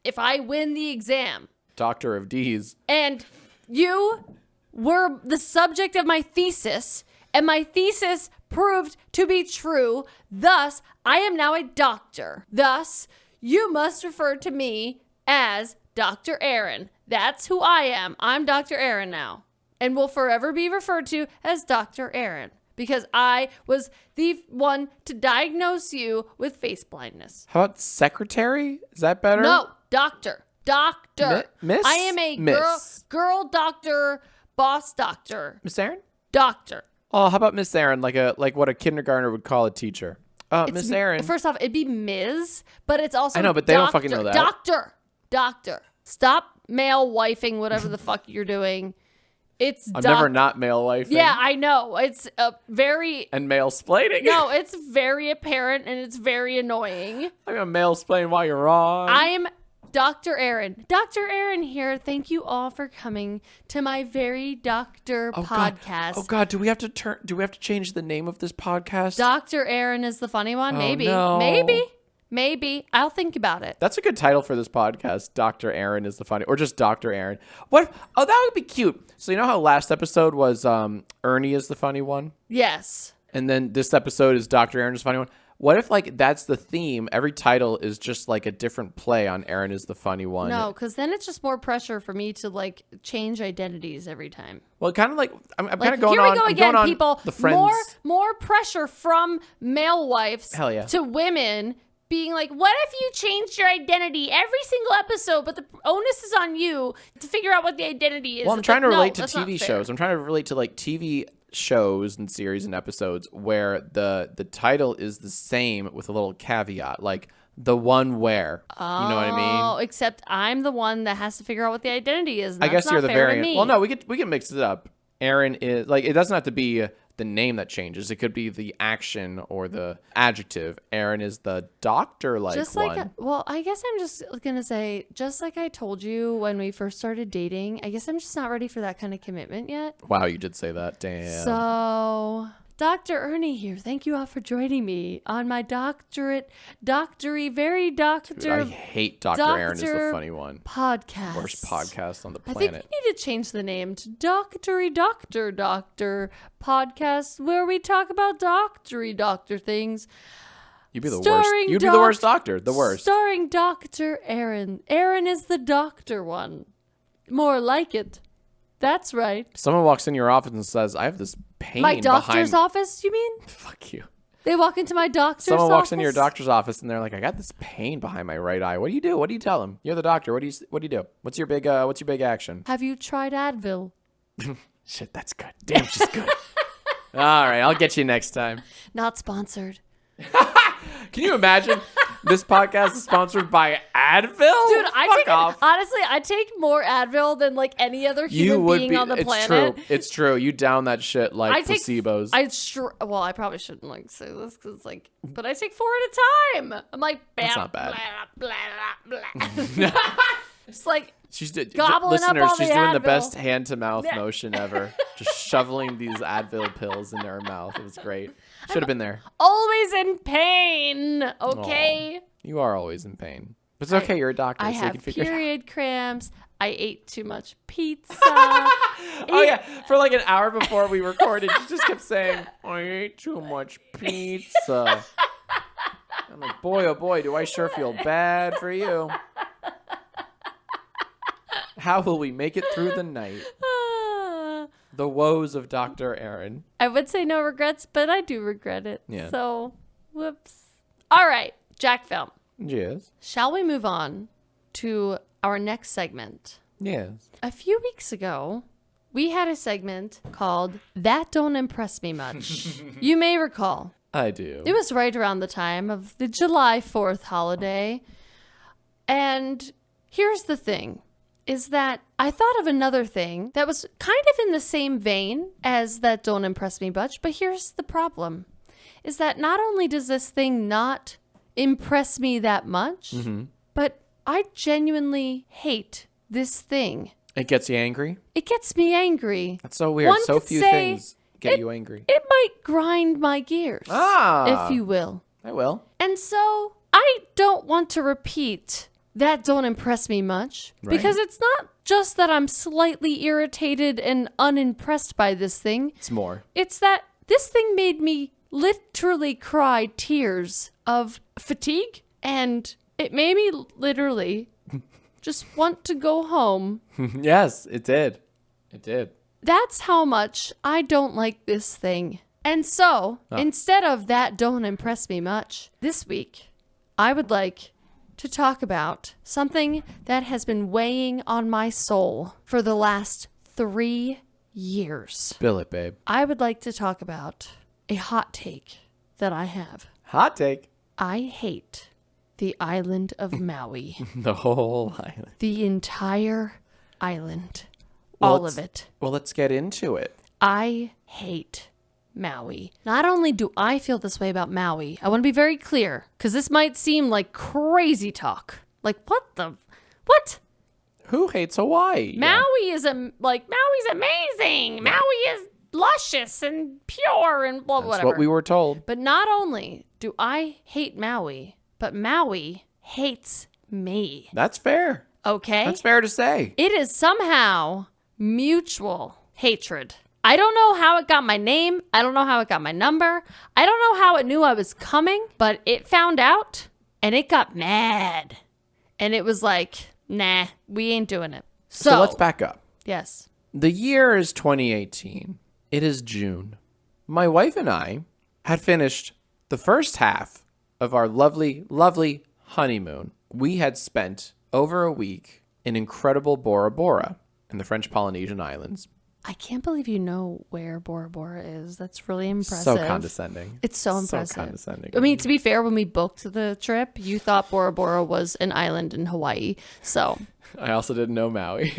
if I win the exam. Doctor of D's. And you were the subject of my thesis, and my thesis proved to be true. Thus, I am now a doctor. Thus, you must refer to me as Dr. Erin. That's who I am. I'm Dr. Erin now, and will forever be referred to as Dr. Erin because I was the one to diagnose you with face blindness. How about secretary? Is that better? No, doctor. Doctor. Miss? I am a girl doctor, boss doctor. Miss Erin? Doctor. Oh, how about Miss Erin? Like what a kindergartner would call a teacher. Miss Erin. First off, it'd be Ms., but it's also I know, but they don't fucking know that. Doctor. Stop male wifing whatever the fuck you're doing. I'm never not male wifing. Yeah, I know. It's very... And male splaining. No, it's very apparent and it's very annoying. I'm going to male splain while you're wrong. I am Dr. Erin. Dr. Erin here. Thank you all for coming to my very doctor podcast. Oh God, do we have to change the name of this podcast? Dr. Erin is the funny one? Maybe. No. Maybe. I'll think about it. That's a good title for this podcast. Dr. Erin is the funny, or just Dr. Erin. What? Oh, that would be cute. So you know how last episode was Ernie is the funny one? Yes. And then this episode is Dr. Erin is the funny one. What if that's the theme? Every title is just a different play on Erin is the funny one. No, because then it's just more pressure for me to change identities every time. Well, kind of I'm kind of going here on. We go again, people. The Friends. More pressure from male wives to women being like, what if you changed your identity every single episode, but the onus is on you to figure out what the identity is? Well, I'm trying to relate to TV shows. I'm trying to relate to TV shows and series and episodes where the title is the same with a little caveat, like the one where. You know what I mean? Oh, except I'm the one that has to figure out what the identity is. I guess you're the variant. Well, no, we can mix it up. Erin is it doesn't have to be the name that changes. It could be the action or the adjective. Erin is the doctor one. Well, I guess I'm just gonna say, just like I told you when we first started dating, I guess I'm just not ready for that kind of commitment yet. Wow, you did say that. Damn. So, Dr. Ernie here. Thank you all for joining me on my doctory, very doctor. Dude, I hate Dr. Erin is the funny one. Podcast. Worst podcast on the planet. I think we need to change the name to Doctor Podcast, where we talk about doctor things. You'd be the worst. You'd be the worst doctor. The worst. Starring Dr. Erin. Erin is the doctor one. More like it. That's right. Someone walks in your office and says, I have this pain My doctor's office, you mean? Fuck you. They walk into my doctor's office. Someone walks into your doctor's office and they're like, I got this pain behind my right eye. What do you do? What do you tell them? You're the doctor. What do you do? What's your big action? Have you tried Advil? Shit, that's good. Damn, she's good. All right, I'll get you next time. Not sponsored. Can you imagine? This podcast is sponsored by Advil? Dude, honestly, I take more Advil than like any other human being on the planet. It's true. You down that shit like placebos. Well, I probably shouldn't like say this because it's like, but I take 4 at a time. I'm like, that's not bad. Blah, blah, blah, blah. It's like gobbling listeners, up all she's the doing Advil. The best hand-to-mouth motion ever. Just shoveling these Advil pills into her mouth. It was great. Should have been there. Always in pain, okay? Oh, you are always in pain. But it's okay, you're a doctor. I so have you can figure period cramps. I ate too much pizza. Oh, yeah. For like an hour before we recorded, you just kept saying, I ate too much pizza. I'm like, boy, oh boy, do I sure feel bad for you. How will we make it through the night? The woes of Dr. Erin. I would say no regrets, but I do regret it. Yeah. So, whoops. All right, Jackfilms. Yes. Shall we move on to our next segment? Yes. A few weeks ago, we had a segment called That Don't Impress Me Much. You may recall. I do. It was right around the time of the July 4th holiday. And here's the thing. Is that I thought of another thing that was kind of in the same vein as That Don't Impress Me Much, but here's the problem. Is that not only does this thing not impress me that much, but I genuinely hate this thing. It gets you angry? It gets me angry. That's so weird. So few things get you angry. It might grind my gears, if you will. I will. And so I don't want to repeat That Don't Impress Me Much, because it's not just that I'm slightly irritated and unimpressed by this thing. It's more. It's that this thing made me literally cry tears of fatigue, and it made me literally just want to go home. Yes, it did. It did. That's how much I don't like this thing. And so, instead of That Don't Impress Me Much, this week, I would like to talk about something that has been weighing on my soul for the last 3 years. Spill it, babe. I would like to talk about a hot take that I have. Hot take. I hate the island of Maui. The whole island. The entire island. All of it. Well, let's get into it. I hate Maui. Not only do I feel this way about Maui, I want to be very clear, because this might seem like crazy talk. Like, what? Who hates Hawaii? Maui is Maui's amazing. Yeah. Maui is luscious and pure and whatever. That's what we were told. But not only do I hate Maui, but Maui hates me. That's fair. Okay? That's fair to say. It is somehow mutual hatred. I don't know how it got my name. I don't know how it got my number. I don't know how it knew I was coming, but it found out and it got mad. And it was like, nah, we ain't doing it. So let's back up. Yes. The year is 2018. It is June. My wife and I had finished the first half of our lovely, lovely honeymoon. We had spent over a week in incredible Bora Bora in the French Polynesian Islands. I can't believe you know where Bora Bora is. That's really impressive. So condescending. It's so impressive. So condescending. I mean, to be fair, when we booked the trip, you thought Bora Bora was an island in Hawaii. So I also didn't know Maui.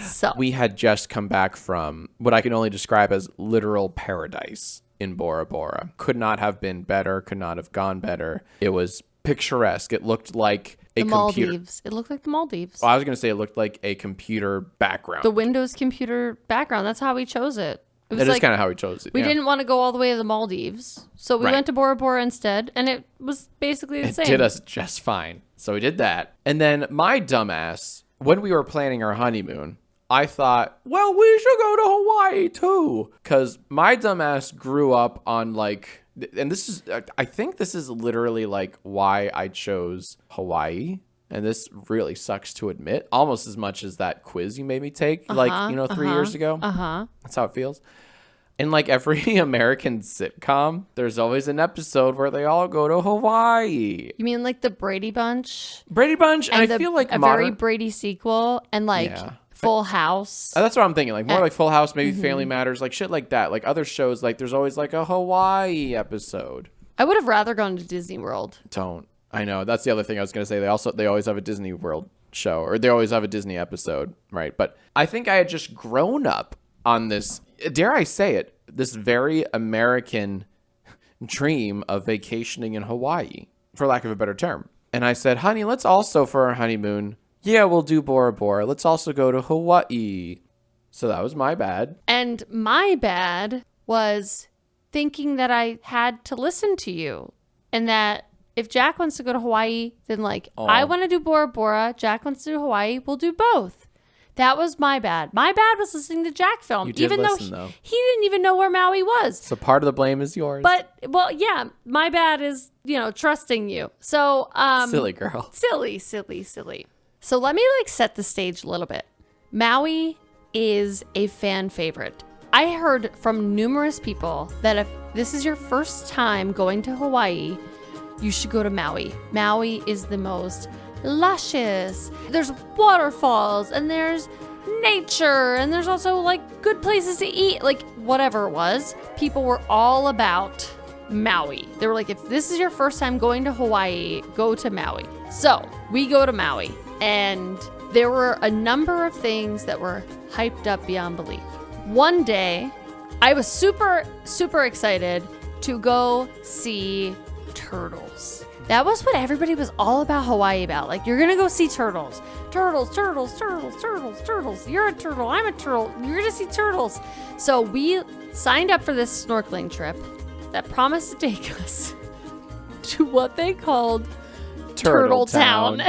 So we had just come back from what I can only describe as literal paradise in Bora Bora. Could not have been better. Could not have gone better. It was picturesque. It looked like the Maldives. It looked like the Maldives. Well, I was going to say it looked like a computer background. The Windows computer background. That's how we chose it. It is kind of how we chose it. We didn't want to go all the way to the Maldives. So we went to Bora Bora instead. And it was basically the same. It did us just fine. So we did that. And then my dumbass, when we were planning our honeymoon, I thought, well, we should go to Hawaii too. Because my dumbass grew up on like, and this is, I think this is literally like why I chose Hawaii. And this really sucks to admit, almost as much as that quiz you made me take, 3 years ago. That's how it feels. In like every American sitcom, there's always an episode where they all go to Hawaii. You mean like the Brady Bunch? Brady Bunch, and I feel like a very Brady sequel, and like Full House. That's what I'm thinking. Like more like Full House, maybe Family Matters, like shit like that. Like other shows, like there's always like a Hawaii episode. I would have rather gone to Disney World. Don't. I know. That's the other thing I was going to say. They always have a Disney World show, or they always have a Disney episode, right? But I think I had just grown up on this, dare I say it, this very American dream of vacationing in Hawaii, for lack of a better term. And I said, honey, let's also, for our honeymoon, we'll do Bora Bora. Let's also go to Hawaii. So that was my bad. And my bad was thinking that I had to listen to you, and that if Jack wants to go to Hawaii, then like I want to do Bora Bora, Jack wants to do Hawaii, we'll do both. That was my bad. My bad was listening to Jackfilms, even though he didn't even know where Maui was. So part of the blame is yours. But, well, yeah, my bad is, trusting you. So, silly girl. Silly. So let me like set the stage a little bit. Maui is a fan favorite. I heard from numerous people that if this is your first time going to Hawaii, you should go to Maui. Maui is the most luscious. There's waterfalls and there's nature and there's also like good places to eat. Like whatever it was, people were all about Maui. They were like, if this is your first time going to Hawaii, go to Maui. So we go to Maui, and there were a number of things that were hyped up beyond belief. One day, I was super, super excited to go see turtles. That was what everybody was all about Hawaii about. Like, you're gonna go see turtles. Turtles. You're a turtle. I'm a turtle. You're gonna see turtles. So we signed up for this snorkeling trip that promised to take us to what they called Turtle Town.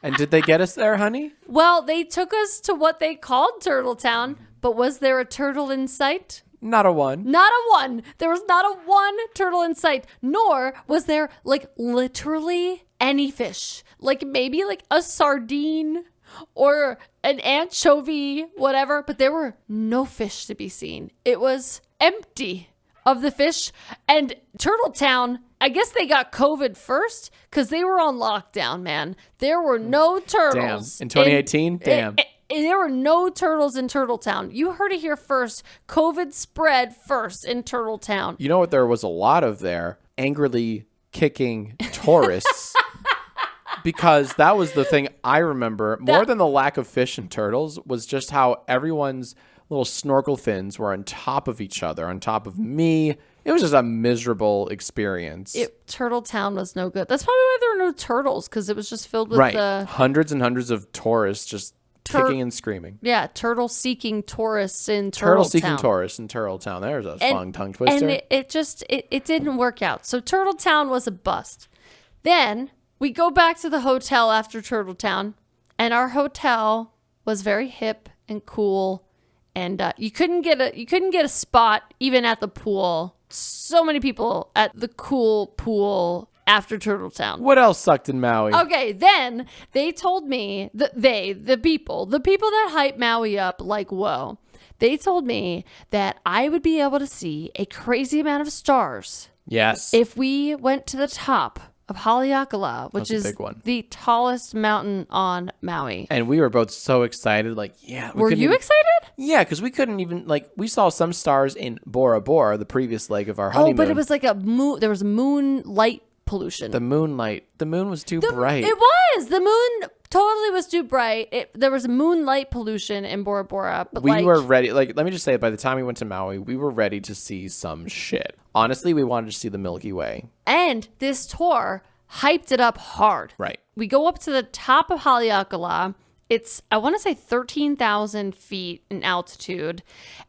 And did they get us there, honey? Well, they took us to what they called Turtle Town, but was there a turtle in sight? Not a one. Not a one. There was not a one turtle in sight, nor was there like literally any fish. Like maybe like a sardine or an anchovy, whatever, but there were no fish to be seen. It was empty of the fish. And Turtle Town, I guess they got COVID first because they were on lockdown, man. There were no turtles. Damn. In 2018? Damn. There were no turtles in Turtle Town. You heard it here first. COVID spread first in Turtle Town. You know what there was a lot of there? Angrily kicking tourists. Because that was the thing I remember more than the lack of fish and turtles was just how everyone's little snorkel fins were on top of each other, on top of me. It was just a miserable experience. Turtle Town was no good. That's probably why there were no turtles, because it was just filled with hundreds and hundreds of tourists just kicking and screaming. Yeah, turtle-seeking tourists in Turtle Town. Turtle-seeking tourists in Turtle Town. There's a fun tongue twister. And it didn't work out. So Turtle Town was a bust. Then we go back to the hotel after Turtle Town, and our hotel was very hip and cool, and you couldn't get a spot even at the pool. So many people at the cool pool after Turtle Town. What else sucked in Maui? Okay, then they told me, the people that hype Maui up like whoa, they told me that I would be able to see a crazy amount of stars. Yes. If we went to the top of Haleakala, which is the tallest mountain on Maui. And we were both so excited. Like, yeah. Were you excited? Yeah, because we couldn't even, like, we saw some stars in Bora Bora, the previous leg of our honeymoon. Oh, but it was like a moon. There was moonlight pollution. The moon was too bright. It was. The moon totally was too bright. There was moonlight pollution in Bora Bora. But we were ready. Like, let me just say, by the time we went to Maui, we were ready to see some shit. Honestly, we wanted to see the Milky Way. And this tour hyped it up hard. Right. We go up to the top of Haleakala. It's, I want to say 13,000 feet in altitude.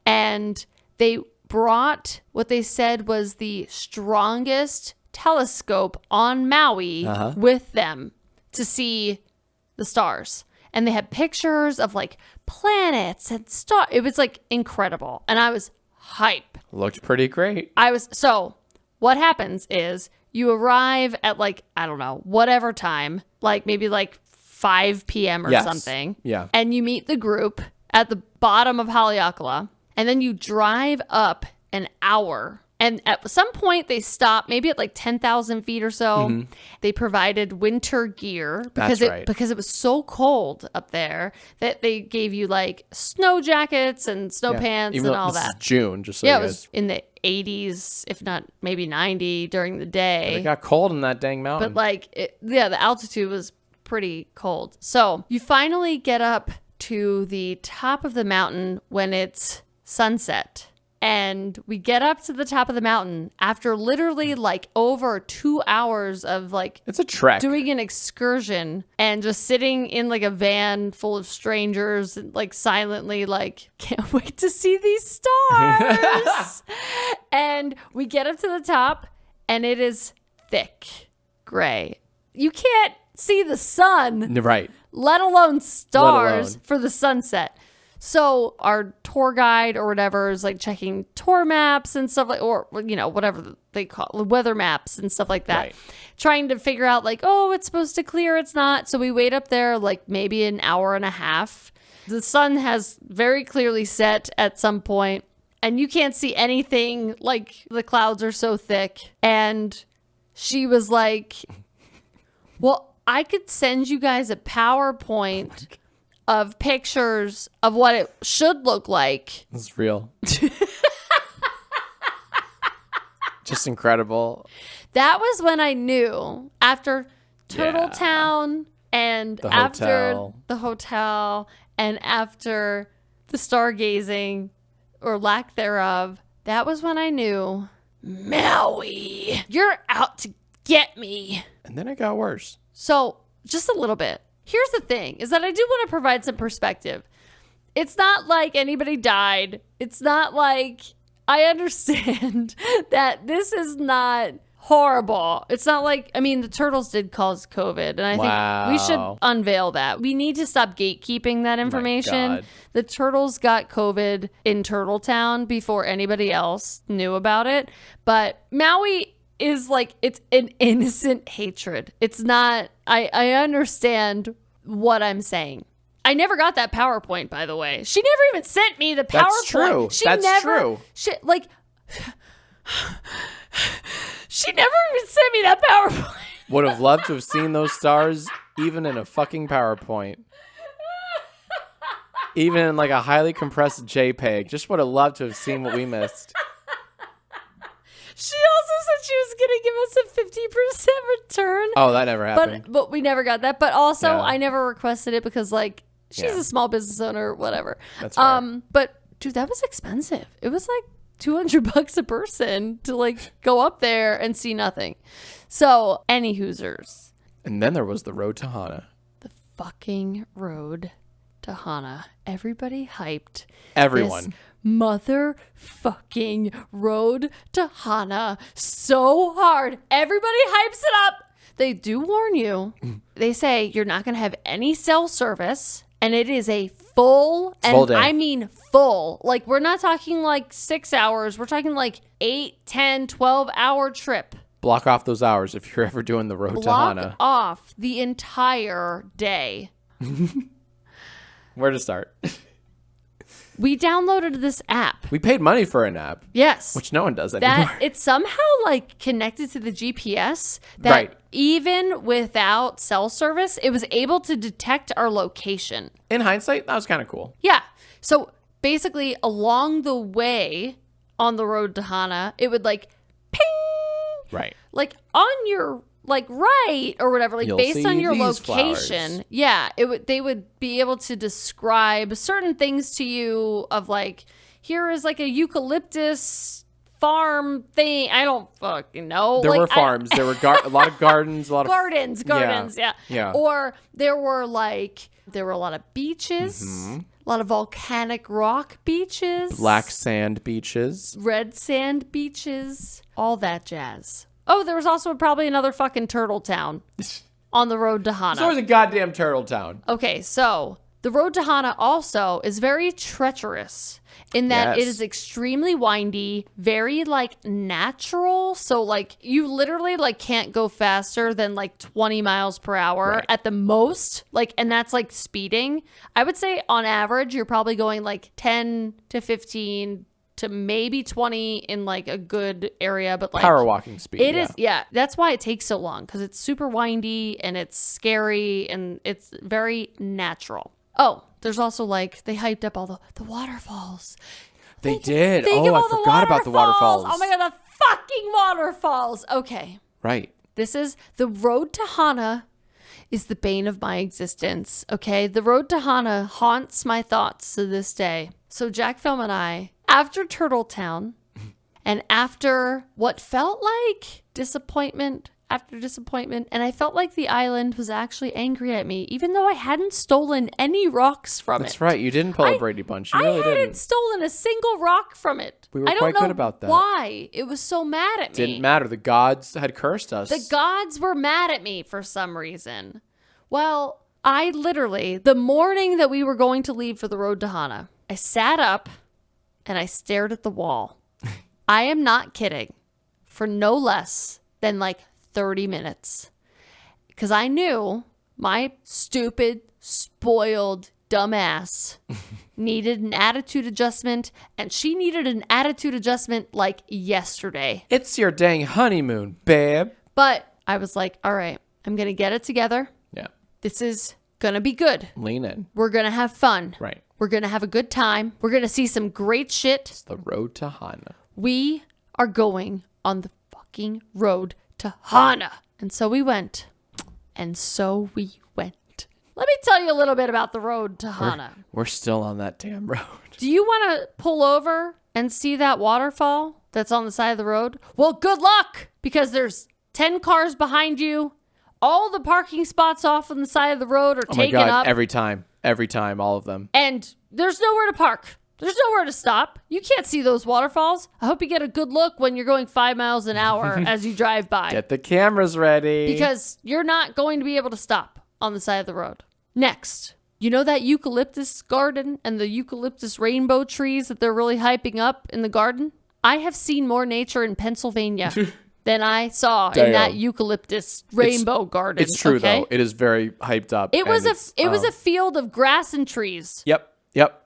And they brought what they said was the strongest telescope on Maui with them to see the stars. And they had pictures of like planets and stars. It was like incredible. And I was hype. Looked pretty great. So what happens is you arrive at like, I don't know, whatever time, like maybe like 5 p.m. or something. Yeah. And you meet the group at the bottom of Haleakala, and then you drive up an hour. And at some point they stopped, maybe at like 10,000 feet or so. Mm-hmm. They provided winter gear because it was so cold up there that they gave you like snow jackets and snow pants and all that. This is June, just so it was in the 80s, if not maybe 90 during the day. But it got cold in that dang mountain. But like, the altitude was pretty cold. So you finally get up to the top of the mountain when it's sunset. And we get up to the top of the mountain after literally like over 2 hours of like, it's a trek, doing an excursion and just sitting in like a van full of strangers, like silently, like, can't wait to see these stars. And we get up to the top and it is thick gray. You can't see the sun, right? Let alone stars for the sunset. So our tour guide or whatever is like checking tour maps and stuff like, or, you know, whatever they call it, weather maps and stuff like that. Right. Trying to figure out like, oh, it's supposed to clear, it's not. So we wait up there like maybe an hour and a half. The sun has very clearly set at some point and you can't see anything, like the clouds are so thick. And she was like, well, I could send you guys a PowerPoint of pictures of what it should look like. It's real. Just incredible. That was when I knew, after Turtle Town and after the hotel and after the stargazing or lack thereof, that was when I knew, Maui, you're out to get me. And then it got worse. So just a little bit. Here's the thing, is that I do want to provide some perspective. It's not like anybody died. It's not like, I understand that this is not horrible. It's not like, I mean, the turtles did cause COVID, and I think we should unveil that. We need to stop gatekeeping that information. The turtles got COVID in Turtle Town before anybody else knew about it. But Maui is like, it's an innocent hatred. It's not, I understand what I'm saying. I never got that PowerPoint, by the way. She never even sent me the PowerPoint. That's true. That's true. She never even sent me that PowerPoint. Would have loved to have seen those stars even in a fucking PowerPoint. Even in like a highly compressed JPEG. Just would have loved to have seen what we missed. She also said she was going to give us a 50% return. Oh, that never happened. But we never got that. But also, I never requested it because, like, she's a small business owner, whatever. That's fair. But, dude, that was expensive. It was like $200 a person to, like, go up there and see nothing. So, any Hoosers. And then there was the road to Hana. The fucking road to Hana. Everybody hyped. Everyone. This motherfucking road to Hana so hard. Everybody hypes it up. They do warn you. They say you're not going to have any cell service, and it is a full day. I mean full. Like, we're not talking like 6 hours. We're talking like 8, 10, 12-hour trip. Block off those hours if you're ever doing the road to Hana. Block off the entire day. Where to start? We downloaded this app. We paid money for an app. Yes. Which no one does anymore. That it's somehow like connected to the GPS that even without cell service, it was able to detect our location. In hindsight, that was kind of cool. Yeah. So basically along the way on the road to Hana, it would like ping. Right. Like on your like right or whatever, like based on your location. Flowers. Yeah, they would be able to describe certain things to you of like, here is like a eucalyptus farm thing. I don't fucking know. There were farms. There were a lot of gardens. A lot of gardens. Yeah. Or there were a lot of beaches. Mm-hmm. A lot of volcanic rock beaches. Black sand beaches. Red sand beaches. All that jazz. Oh, there was also probably another fucking turtle town on the road to Hana. There's always a goddamn turtle town. Okay, so the road to Hana also is very treacherous. in that it is extremely windy, very like natural. So like you literally like can't go faster than like 20 miles per hour at the most. Like, and that's like speeding. I would say on average, you're probably going like 10 to 15 to maybe 20 in like a good area, but like power walking speed. It is, yeah. That's why it takes so long, because it's super windy and it's scary and it's very natural. Oh, there's also like they hyped up all the waterfalls. They did. Oh, I forgot about the waterfalls. Oh my god, the fucking waterfalls. Okay. Right. This is the road to Hana. Is the bane of my existence. Okay, the road to Hana haunts my thoughts to this day. So Jackfilms and I, after Turtle Town, and after what felt like disappointment after disappointment, and I felt like the island was actually angry at me, even though I hadn't stolen any rocks from it. That's right. You didn't pull a Brady Bunch. You really hadn't stolen a single rock from it. We were quite good about that. Why it was so mad at me. Didn't matter. The gods had cursed us. The gods were mad at me for some reason. Well, I literally, the morning that we were going to leave for the road to Hana, I sat up and I stared at the wall. I am not kidding. For no less than like 30 minutes. Because I knew my stupid, spoiled, dumbass needed an attitude adjustment, and she needed an attitude adjustment like yesterday. It's your dang honeymoon, babe. But I was like, all right, I'm going to get it together. Yeah. This is going to be good. Lean in. We're going to have fun. Right. We're going to have a good time. We're going to see some great shit. It's the road to Hana. We are going on the fucking road to Hana. And so we went. And so we went. Let me tell you a little bit about the road to Hana. We're still on that damn road. Do you want to pull over and see that waterfall that's on the side of the road? Well, good luck, because there's 10 cars behind you. All the parking spots off on the side of the road are taken up. Every time, all of them. And there's nowhere to park. There's nowhere to stop. You can't see those waterfalls. I hope you get a good look when you're going 5 miles an hour as you drive by. Get the cameras ready. Because you're not going to be able to stop on the side of the road. Next, you know that eucalyptus garden and the eucalyptus rainbow trees that they're really hyping up in the garden? I have seen more nature in Pennsylvania than I saw in that eucalyptus rainbow garden. It's true, though. It is very hyped up. It was a field of grass and trees. Yep.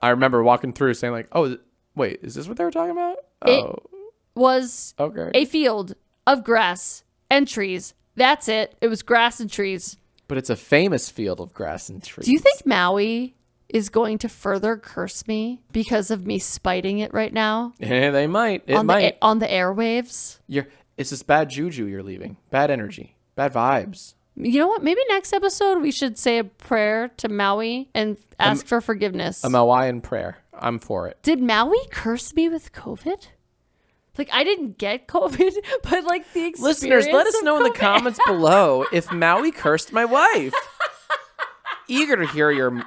I remember walking through saying like, oh, wait, is this what they were talking about? Oh. It was a field of grass and trees. That's it. It was grass and trees. But it's a famous field of grass and trees. Do you think Maui is going to further curse me because of me spiting it right now? Yeah, they might. On the airwaves? It's this bad juju you're leaving. Bad energy. Bad vibes. You know what? Maybe next episode we should say a prayer to Maui and ask for forgiveness. A Mauian prayer. I'm for it. Did Maui curse me with COVID? Like, I didn't get COVID, but like the experience. Listeners, let us know in the comments below if Maui cursed my wife. Eager to hear your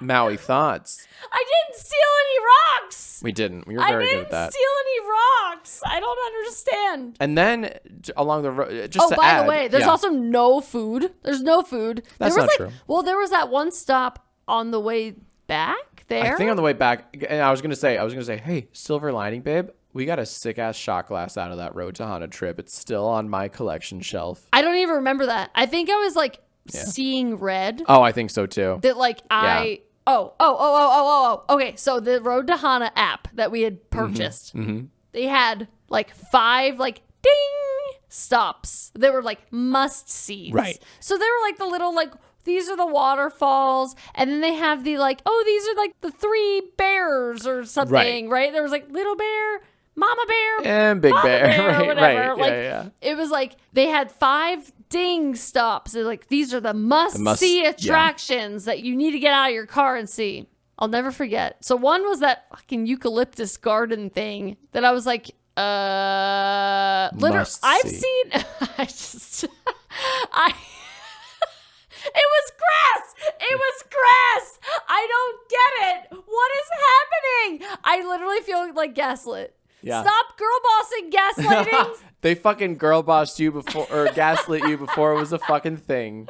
Maui thoughts. I didn't steal any rocks. We didn't. We were very good at that. I didn't steal any rocks. I don't understand. And then along the road, just to by add, the way, there's also no food. There's no food. That's not true. Well, there was that one stop on the way back there. I think on the way back, and I was gonna say, hey, silver lining, babe. We got a sick ass shot glass out of that road to Hana trip. It's still on my collection shelf. I don't even remember that. I think I was like seeing red. Oh, I think so too. That like Okay, so the Road to Hana app that we had purchased, they had like 5 like ding stops. They were like must sees. Right. So they were like the little like, these are the waterfalls, and then they have the like, oh, these are like the 3 bears or something, right? There was like little bear, mama bear, and big bear, or whatever. Right. Like, yeah. It was like they had 5 ding stops. They're like, these are the must-see attractions that you need to get out of your car and see. I'll never forget. So one was that fucking eucalyptus garden thing that I was like, literally, I've seen. It was grass. It was grass. I don't get it. What is happening? I literally feel like gaslit. Yeah. Stop girl bossing, gaslighting. They fucking girl bossed you before, or gaslit you before it was a fucking thing.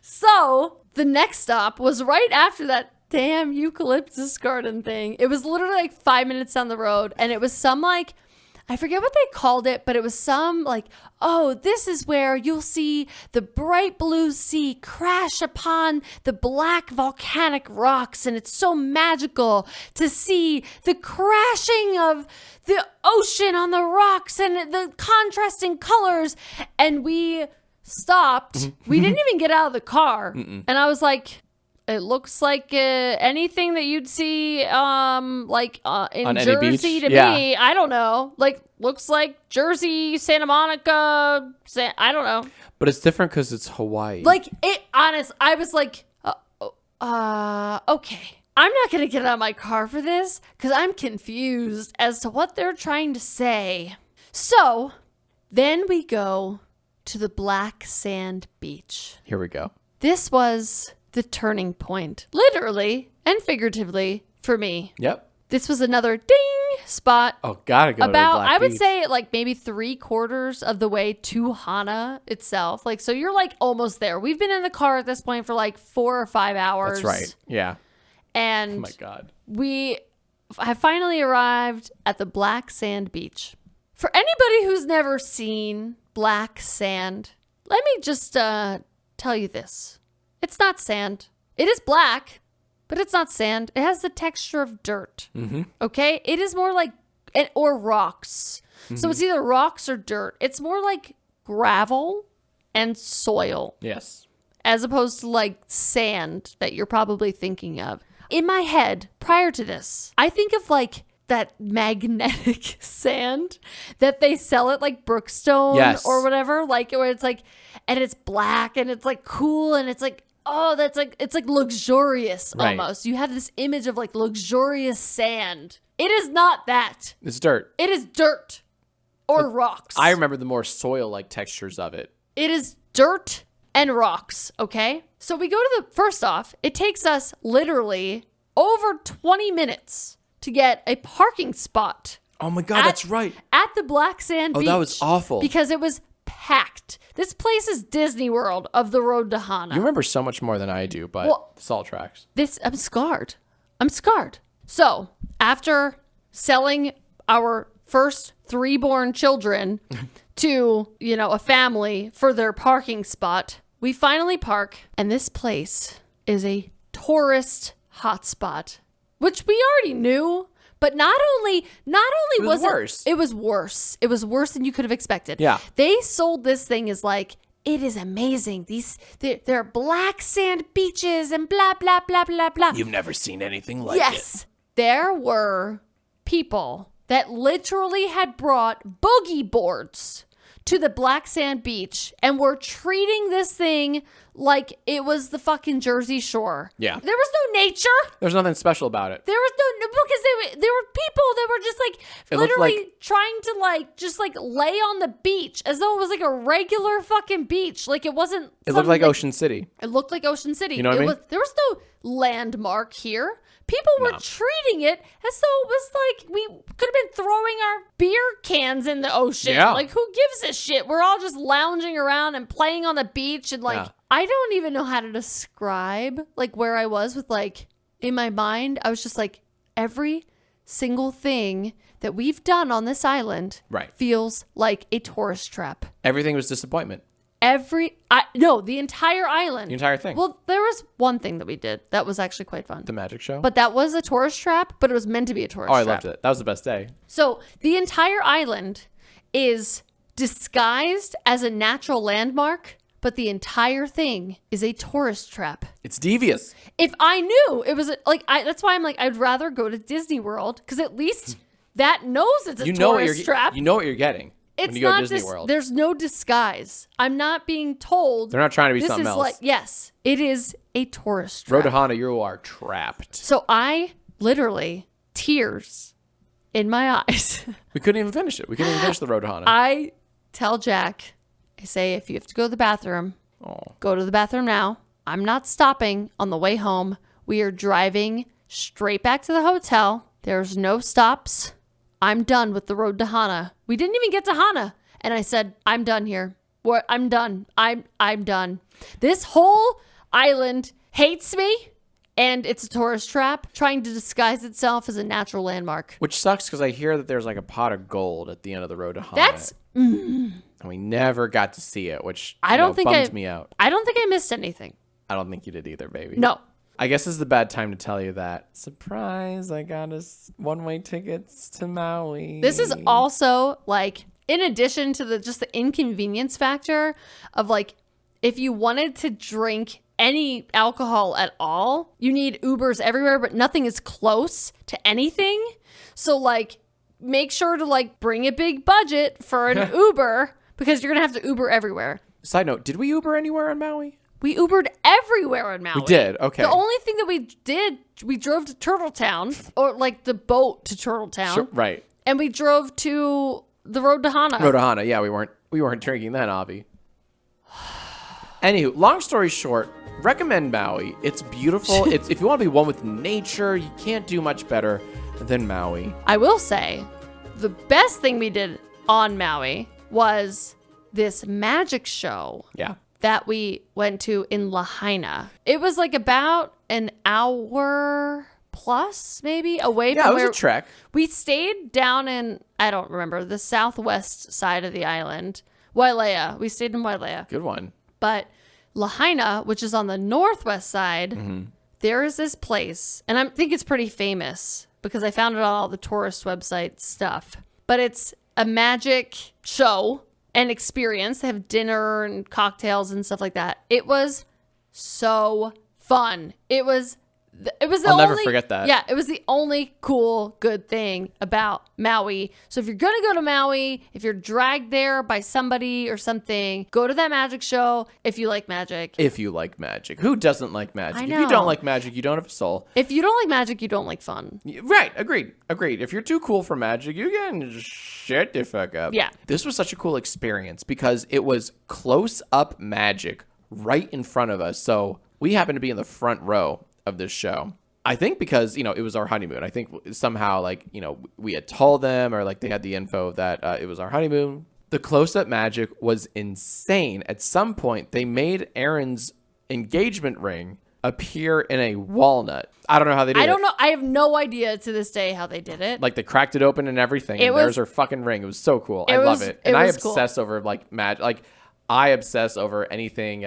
So the next stop was right after that damn eucalyptus garden thing. It was literally like 5 minutes down the road, and it was some like, I forget what they called it, but it was some like, oh, this is where you'll see the bright blue sea crash upon the black volcanic rocks. And it's so magical to see the crashing of the ocean on the rocks and the contrasting colors. And we stopped. We didn't even get out of the car. And I was like, it looks like anything that you'd see in on Jersey to me. I don't know. Like, looks like Jersey, Santa Monica. I don't know. But it's different because it's Hawaii. Like, I was like, okay. I'm not going to get out of my car for this because I'm confused as to what they're trying to say. So then we go to the black sand beach. Here we go. This was the turning point, literally and figuratively, for me. Yep. This was another ding spot. Oh, gotta go about, to the black I would beach. say like maybe 3/4 of the way to Hana itself. Like, so you're like almost there. We've been in the car at this point for like 4 or 5 hours. That's right. Yeah. And oh my God. We have finally arrived at the black sand beach. For anybody who's never seen black sand, let me just tell you this. It's not sand. It is black, but it's not sand. It has the texture of dirt. Okay? It is more like, or rocks. So it's either rocks or dirt. It's more like gravel and soil. Yes. As opposed to like sand that you're probably thinking of. In my head, prior to this, I think of like that magnetic sand that they sell at like Brookstone or whatever. Like, where it's like, and it's black and it's like cool and it's like, oh, that's like, it's like luxurious almost. You have this image of like luxurious sand. It is not that. It's dirt. It is dirt or rocks. I remember the more soil-like textures of it. It is dirt and rocks, okay? So we go to the, first off, it takes us literally over 20 minutes to get a parking spot. Oh my God, that's right. At the black sand beach. Oh, that was awful. Because it was packed. This place is Disney World of the road to Hana. You remember so much more than I do, but this all tracks. I'm scarred. So, after selling our first 3 born children to, a family for their parking spot, we finally park, and this place is a tourist hotspot, which we already knew. But not only was it worse. It was worse. It was worse than you could have expected. Yeah. They sold this thing as like, it is amazing. There are black sand beaches and blah, blah, blah, blah, blah. You've never seen anything like it. Yes. There were people that literally had brought boogie boards to the black sand beach and were treating this thing like it was the fucking Jersey Shore. Yeah. There was no nature. There's nothing special about it. There was no, because there were people that were just like literally trying to just lay on the beach as though it was like a regular fucking beach. Like it wasn't. It looked like Ocean City. It looked like Ocean City. You know what I mean? There was no landmark here. People were treating it as though it was like we could have been throwing our beer cans in the ocean. Yeah. Like, who gives a shit? We're all just lounging around and playing on the beach. And I don't even know how to describe like where I was with in my mind. I was just like, every single thing that we've done on this island feels like a tourist trap. Everything was disappointment. The entire island. The entire thing. Well, there was one thing that we did that was actually quite fun. The magic show? But that was a tourist trap, but it was meant to be a tourist trap. I loved it. That was the best day. So the entire island is disguised as a natural landmark, but the entire thing is a tourist trap. It's devious. If I knew it was that's why I'm like, I'd rather go to Disney World because at least that knows it's a tourist trap. You know what you're getting. It's when you go not to Disney World. There's no disguise. I'm not being told. They're not trying to be something else. Yes, it is a tourist trap. Road to Hana, you are trapped. So I literally, tears in my eyes. We couldn't even finish it. We couldn't even finish the Road to Hana. I tell Jack, I say, if you have to go to the bathroom, go to the bathroom now. I'm not stopping on the way home. We are driving straight back to the hotel. There's no stops. I'm done with the Road to Hana. We didn't even get to Hana. And I said, I'm done here. I'm done. I'm done. This whole island hates me And it's a tourist trap trying to disguise itself as a natural landmark. Which sucks because I hear that there's like a pot of gold at the end of the road to Hana. And we never got to see it, which bums me out. I don't think I missed anything. I don't think you did either, baby. No. I guess this is the bad time to tell you that. Surprise, I got us one-way tickets to Maui. This is also like, in addition to just the inconvenience factor of like, if you wanted to drink any alcohol at all, you need Ubers everywhere, but nothing is close to anything. So like, make sure to like bring a big budget for an Uber because you're gonna have to Uber everywhere. Side note, did we Uber anywhere on Maui? We Ubered everywhere in Maui. We did, okay. The only thing that we did, we drove to Turtletown, or like the boat to Turtletown. Sure, right. And we drove to the road to Hana. Road to Hana, yeah, we weren't drinking then, Avi. Anywho, long story short, recommend Maui. It's beautiful. If you want to be one with nature, you can't do much better than Maui. I will say, the best thing we did on Maui was this magic show. Yeah. That we went to in Lahaina. It was like about an hour plus, maybe, away from where... it was a trek. We stayed down in, I don't remember, the southwest side of the island. Wailea. We stayed in Wailea. Good one. But Lahaina, which is on the northwest side, there is this place, and I think it's pretty famous because I found it on all the tourist website stuff. But it's a magic show and experience. They have dinner and cocktails and stuff like that. It was so fun. It was I'll never forget that. Yeah, it was the only cool, good thing about Maui. So if you're going to go to Maui, if you're dragged there by somebody or something, go to that magic show if you like magic. If you like magic. Who doesn't like magic? I know. If you don't like magic, you don't have a soul. If you don't like magic, you don't like fun. Right. Agreed. If you're too cool for magic, you can just shut the fuck up. Yeah. This was such a cool experience because it was close-up magic right in front of us. So we happened to be in the front row of this show. I think because, it was our honeymoon. I think somehow, we had told them or, they had the info that it was our honeymoon. The close-up magic was insane. At some point, they made Erin's engagement ring appear in a walnut. I don't know how they did it. I don't know. I have no idea to this day how they did it. They cracked it open and everything, and there's her fucking ring. It was so cool. I love it. And I obsess over, magic. I obsess over anything,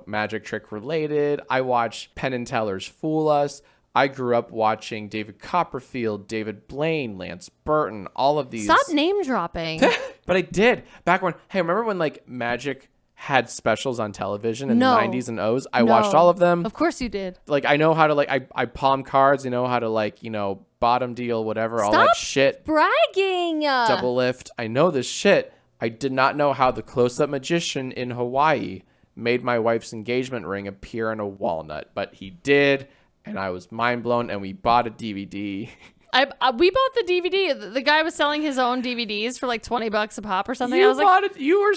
magic trick related. I watch Penn and Teller's Fool Us. I grew up watching David Copperfield, David Blaine, Lance Burton, all of these. Stop name dropping. But I did. Back when, remember when magic had specials on television in the 90s and O's? I watched all of them. Of course you did. I know how to, I palm cards, I know how to, bottom deal, whatever, all that shit. Bragging. Double lift. I know this shit. I did not know how the close-up magician in Hawaii made my wife's engagement ring appear in a walnut, but he did, and I was mind blown. And we bought a DVD. We bought the DVD. The guy was selling his own DVDs for $20 a pop or something. You bought it. You were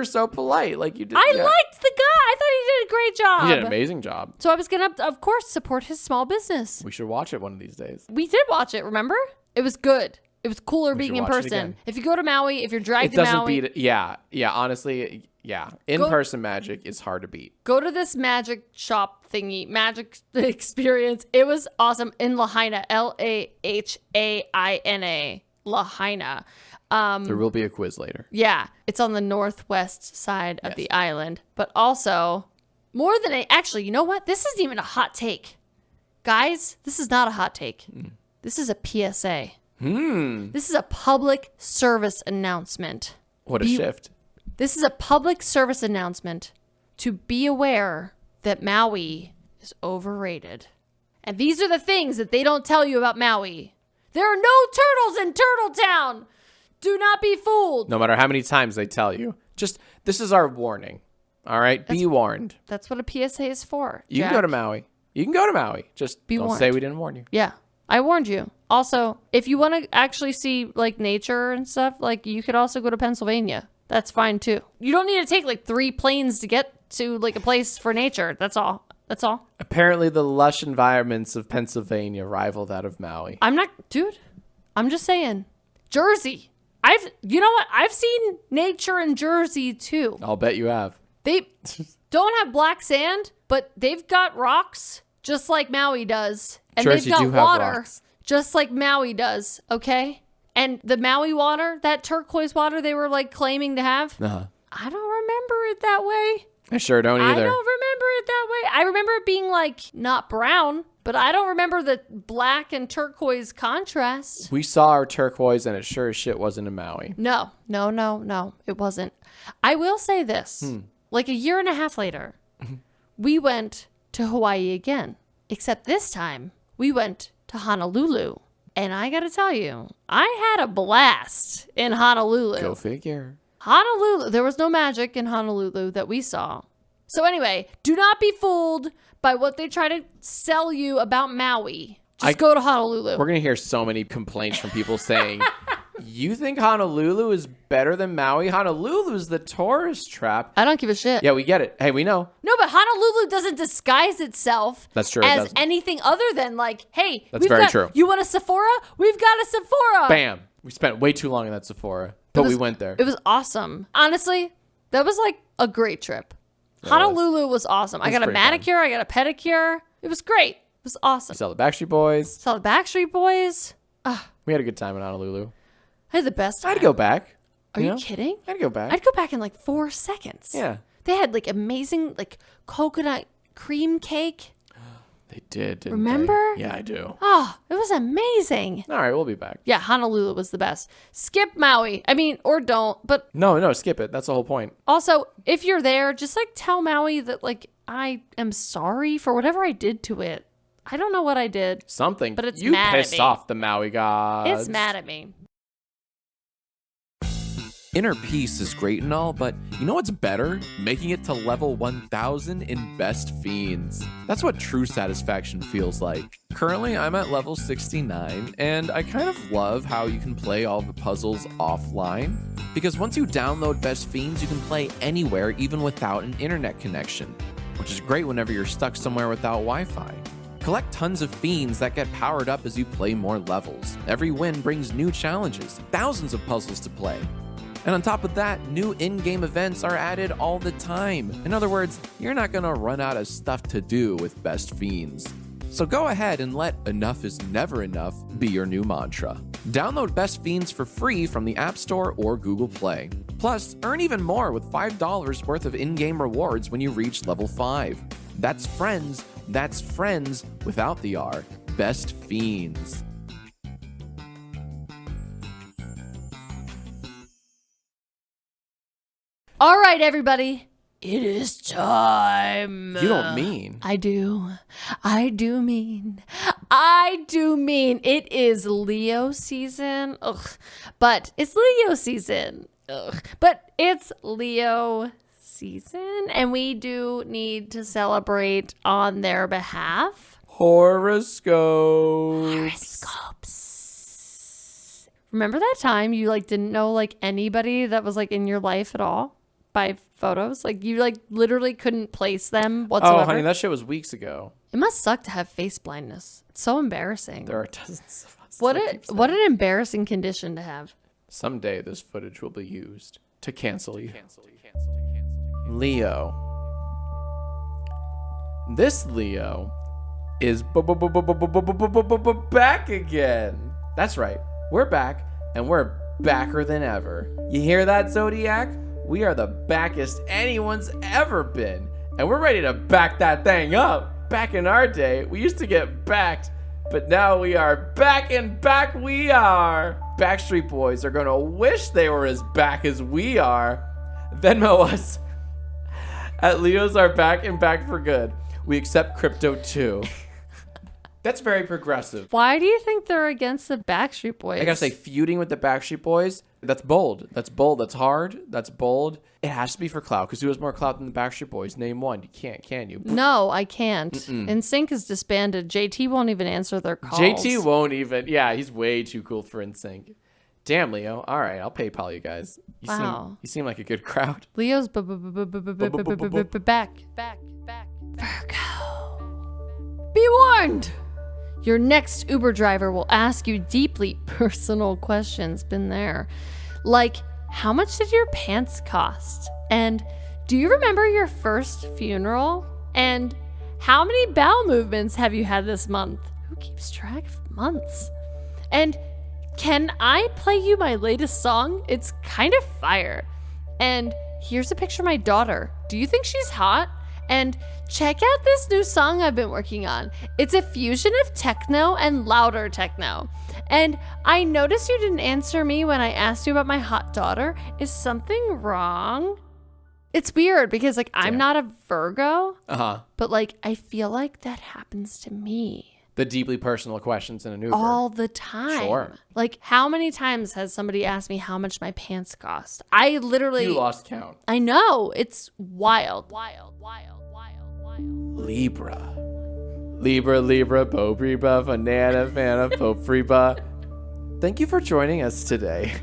so polite. You did. I liked the guy. I thought he did a great job. He did an amazing job. So I was gonna, of course, support his small business. We should watch it one of these days. We did watch it. Remember? It was good. It was cooler being in person. If you go to Maui, if you're dragged to Maui. It doesn't beat it. Yeah. Honestly, yeah. In-person magic is hard to beat. Go to this magic shop thingy, magic experience. It was awesome in Lahaina, Lahaina, Lahaina. There will be a quiz later. Yeah. It's on the northwest side of the island. But also, more than actually, you know what? This isn't even a hot take. Guys, this is not a hot take. This is a PSA. This is a public service announcement. What a shift. This is a public service announcement to be aware that Maui is overrated. And these are the things that they don't tell you about Maui. There are no turtles in Turtletown. Do not be fooled. No matter how many times they tell you. This is our warning. All right? Be warned. That's what a PSA is for. You can go to Maui. Just don't say we didn't warn you. Yeah. I warned you. Also, if you want to actually see nature and stuff, you could also go to Pennsylvania. That's fine too. You don't need to take 3 planes to get to a place for nature. That's all. Apparently the lush environments of Pennsylvania rival that of Maui. I'm just saying. Jersey. You know what? I've seen nature in Jersey too. I'll bet you have. They don't have black sand, but they've got rocks just like Maui does. And Jersey they've do got have water rocks. just like Maui does, okay? And the Maui water, that turquoise water they were like claiming to have, I don't remember it that way. I sure don't either. I don't remember it that way. I remember it being like not brown, but I don't remember the black and turquoise contrast. We saw our turquoise and it sure as shit wasn't in Maui. No, it wasn't. I will say this. Like a year and a half later, we went to Hawaii again, except this time we went to Honolulu. And I got to tell you, I had a blast in Honolulu. Go figure. Honolulu. There was no magic in Honolulu that we saw. So anyway, do not be fooled by what they try to sell you about Maui. Just go to Honolulu. We're going to hear so many complaints from people saying, you think Honolulu is better than Maui? Honolulu's the tourist trap. I don't give a shit. Yeah, we get it. Hey, we know. No, but Honolulu doesn't disguise itself That's true, as anything other than like, hey, that's very true. You want a Sephora? We've got a Sephora. Bam. We spent way too long in that Sephora, but we went there. It was awesome. Honestly, that was like a great trip. Honolulu was awesome. I got a manicure. I got a pedicure. It was great. It was awesome. We saw the Backstreet Boys. Saw the Backstreet Boys. We had a good time in Honolulu. I had the best time. I'd go back. Are you kidding? I'd go back. I'd go back in like 4 seconds. Yeah. They had like amazing like coconut cream cake. They did, didn't Remember? they? Yeah, I do. Oh, it was amazing. All right, we'll be back. Yeah, Honolulu was the best. Skip Maui. I mean, or don't, but No, skip it. That's the whole point. also, if you're there, just like tell Maui that like I am sorry for whatever I did to it. I don't know what I did. Something. But it's you mad at pissed me. off the Maui gods. It's mad at me. Inner peace is great and all, but you know what's better? Making it to level 1000 in Best Fiends. That's what true satisfaction feels like. Currently, I'm at level 69, and I kind of love how you can play all the puzzles offline. Because once you download Best Fiends, you can play anywhere, even without an internet connection, which is great whenever you're stuck somewhere without Wi-Fi. Collect tons of fiends that get powered up as you play more levels. Every win brings new challenges, thousands of puzzles to play. And on top of that, new in-game events are added all the time. In other words, you're not gonna run out of stuff to do with Best Fiends. So go ahead and let enough is never enough be your new mantra. Download Best Fiends for free from the App Store or Google Play. Plus, earn even more with $5 worth of in-game rewards when you reach level 5. That's friends without the R. Best Fiends. All right, everybody. It is time. You don't mean. I do. I do mean. It is Leo season. Ugh. But it's Leo season. Ugh. But it's Leo season, and we do need to celebrate on their behalf. Horoscopes. Remember that time you like didn't know like anybody that was like in your life at all by photos? Like you like literally couldn't place them whatsoever. Oh, honey, that shit was weeks ago. It must suck to have face blindness. It's so embarrassing. There are dozens of us. What an embarrassing condition to have. Someday this footage will be used to cancel you. Leo. This Leo is back again. That's right. We're back, and we're backer than ever. You hear that, Zodiac? We are the backest anyone's ever been, and we're ready to back that thing up. Back in our day, we used to get backed, but now we are back and back we are. Backstreet Boys are gonna wish they were as back as we are. Venmo us at Leos Are Back and Back for Good. We accept crypto too. That's very progressive. Why do you think they're against the Backstreet Boys? I gotta say, feuding with the Backstreet Boys, that's bold. That's bold. That's hard. That's bold. It has to be for clout, because who has more clout than the Backstreet Boys? Name one. You can't, can you? No, I can't. NSYNC is disbanded. JT won't even answer their calls. JT won't even. Yeah, he's way too cool for NSYNC. Damn, Leo. All right, I'll PayPal you guys. You seem like a good crowd. Leo's back. Virgo. Be warned. Your next Uber driver will ask you deeply personal questions. Been there. Like, how much did your pants cost? And do you remember your first funeral? And how many bowel movements have you had this month? Who keeps track of months? And can I play you my latest song? It's kind of fire. And here's a picture of my daughter. Do you think she's hot? And check out this new song I've been working on. It's a fusion of techno and louder techno. And I noticed you didn't answer me when I asked you about my hot daughter. Is something wrong? It's weird because like I'm not a Virgo. But like I feel like that happens to me. The deeply personal questions in an Uber. All the time. Sure. Like, how many times has somebody asked me how much my pants cost? I literally... You lost count. I know. It's wild. Libra. Libra, Pope Reba, Fanana, Fana, Pope Reba. Thank you for joining us today.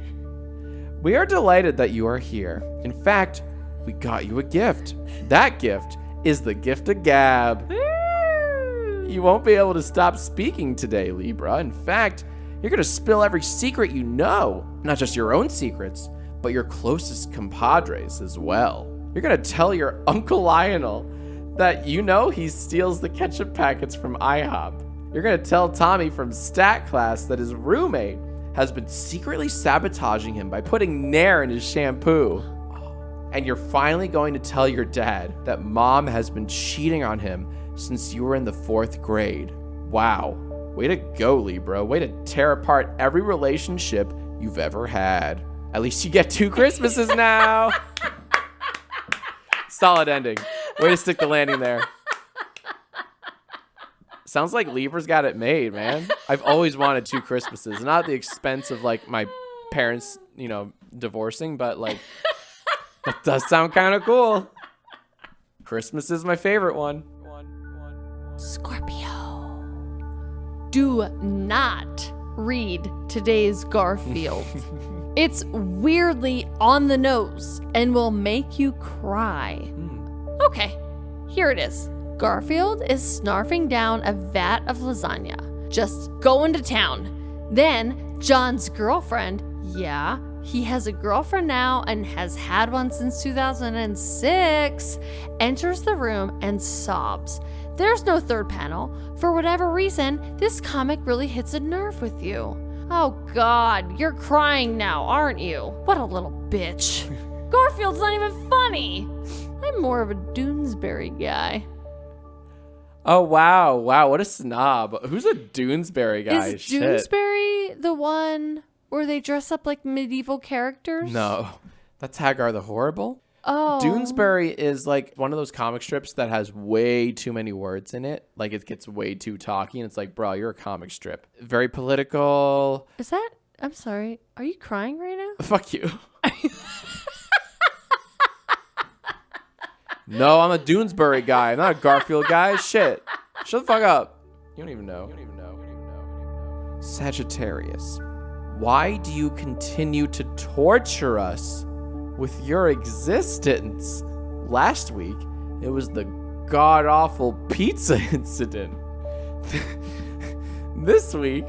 We are delighted that you are here. In fact, we got you a gift. That gift is the gift of gab. You won't be able to stop speaking today, Libra. In fact, you're going to spill every secret you know. Not just your own secrets, but your closest compadres as well. You're going to tell your Uncle Lionel that you know he steals the ketchup packets from IHOP. You're going to tell Tommy from stat class that his roommate has been secretly sabotaging him by putting Nair in his shampoo. And you're finally going to tell your dad that mom has been cheating on him since you were in the 4th grade. Wow. Way to go, Libra. Way to tear apart every relationship you've ever had. At least you get 2 Christmases now. Solid ending. Way to stick the landing there. Sounds like Libra's got it made, man. I've always wanted 2 Christmases. Not at the expense of like my parents, divorcing, but like it does sound kind of cool. Christmas is my favorite one. Scorpio. Do not read today's Garfield. It's weirdly on the nose and will make you cry. Okay, here it is. Garfield is snarfing down a vat of lasagna, just going to town. Then John's girlfriend, he has a girlfriend now and has had one since 2006, enters the room and sobs. There's no third panel. For whatever reason, this comic really hits a nerve with you. Oh God, you're crying now, aren't you? What a little bitch. Garfield's not even funny. I'm more of a Doonesbury guy. Oh, wow. Wow, what a snob. Who's a Doonesbury guy? Is Doonesbury the one where they dress up like medieval characters? No, that's Hagar the Horrible. Oh. Doonesbury is like one of those comic strips that has way too many words in it. Like it gets way too talky and it's like, bro, you're a comic strip. Very political. I'm sorry. Are you crying right now? Fuck you. No, I'm a Doonesbury guy. I'm not a Garfield guy. Shit. Shut the fuck up. You don't even know. Sagittarius. Why do you continue to torture us with your existence? Last week, it was the god-awful pizza incident. This week,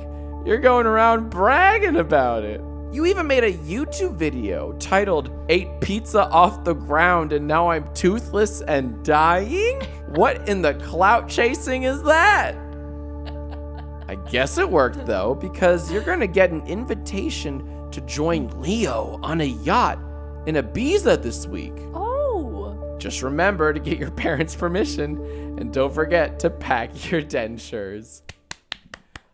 you're going around bragging about it. You even made a YouTube video titled, "Ate Pizza Off the Ground and Now I'm Toothless and Dying?" What in the clout chasing is that? I guess it worked though, because you're gonna get an invitation to join Leo on a yacht in Ibiza this week. Oh. Just remember to get your parents' permission and don't forget to pack your dentures.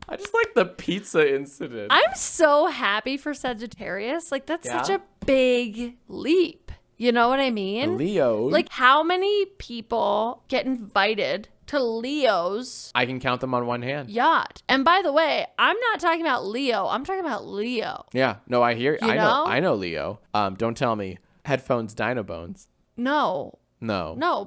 I just like the pizza incident. I'm so happy for Sagittarius. Like, that's such a big leap. You know what I mean? The Leo. Like, how many people get invited to Leo's? I can count them on one hand. Yacht. And by the way, I'm not talking about Leo. I'm talking about Leo. Yeah. No, I hear. You know? I know Leo. Don't tell me. Headphones, Dino Bones. No.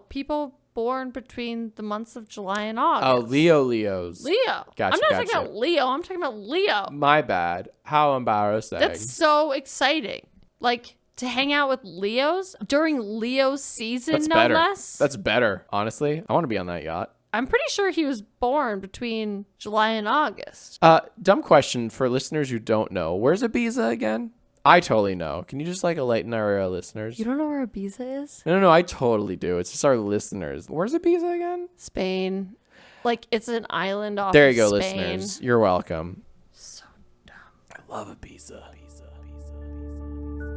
People born between the months of July and August. Oh, Leos. Leo. Gotcha, I'm not talking about Leo. I'm talking about Leo. My bad. How embarrassing. That's so exciting. Like, to hang out with Leos during Leo's season, That's no better. less. That's better. Honestly, I want to be on that yacht. I'm pretty sure he was born between July and August. Dumb question for listeners who don't know. Where's Ibiza again? I totally know. Can you just like enlighten our listeners? You don't know where Ibiza is? No, I totally do. It's just our listeners. Where's Ibiza again? Spain. Like, it's an island off There of you go, Spain. listeners. You're welcome. So dumb. I love Ibiza.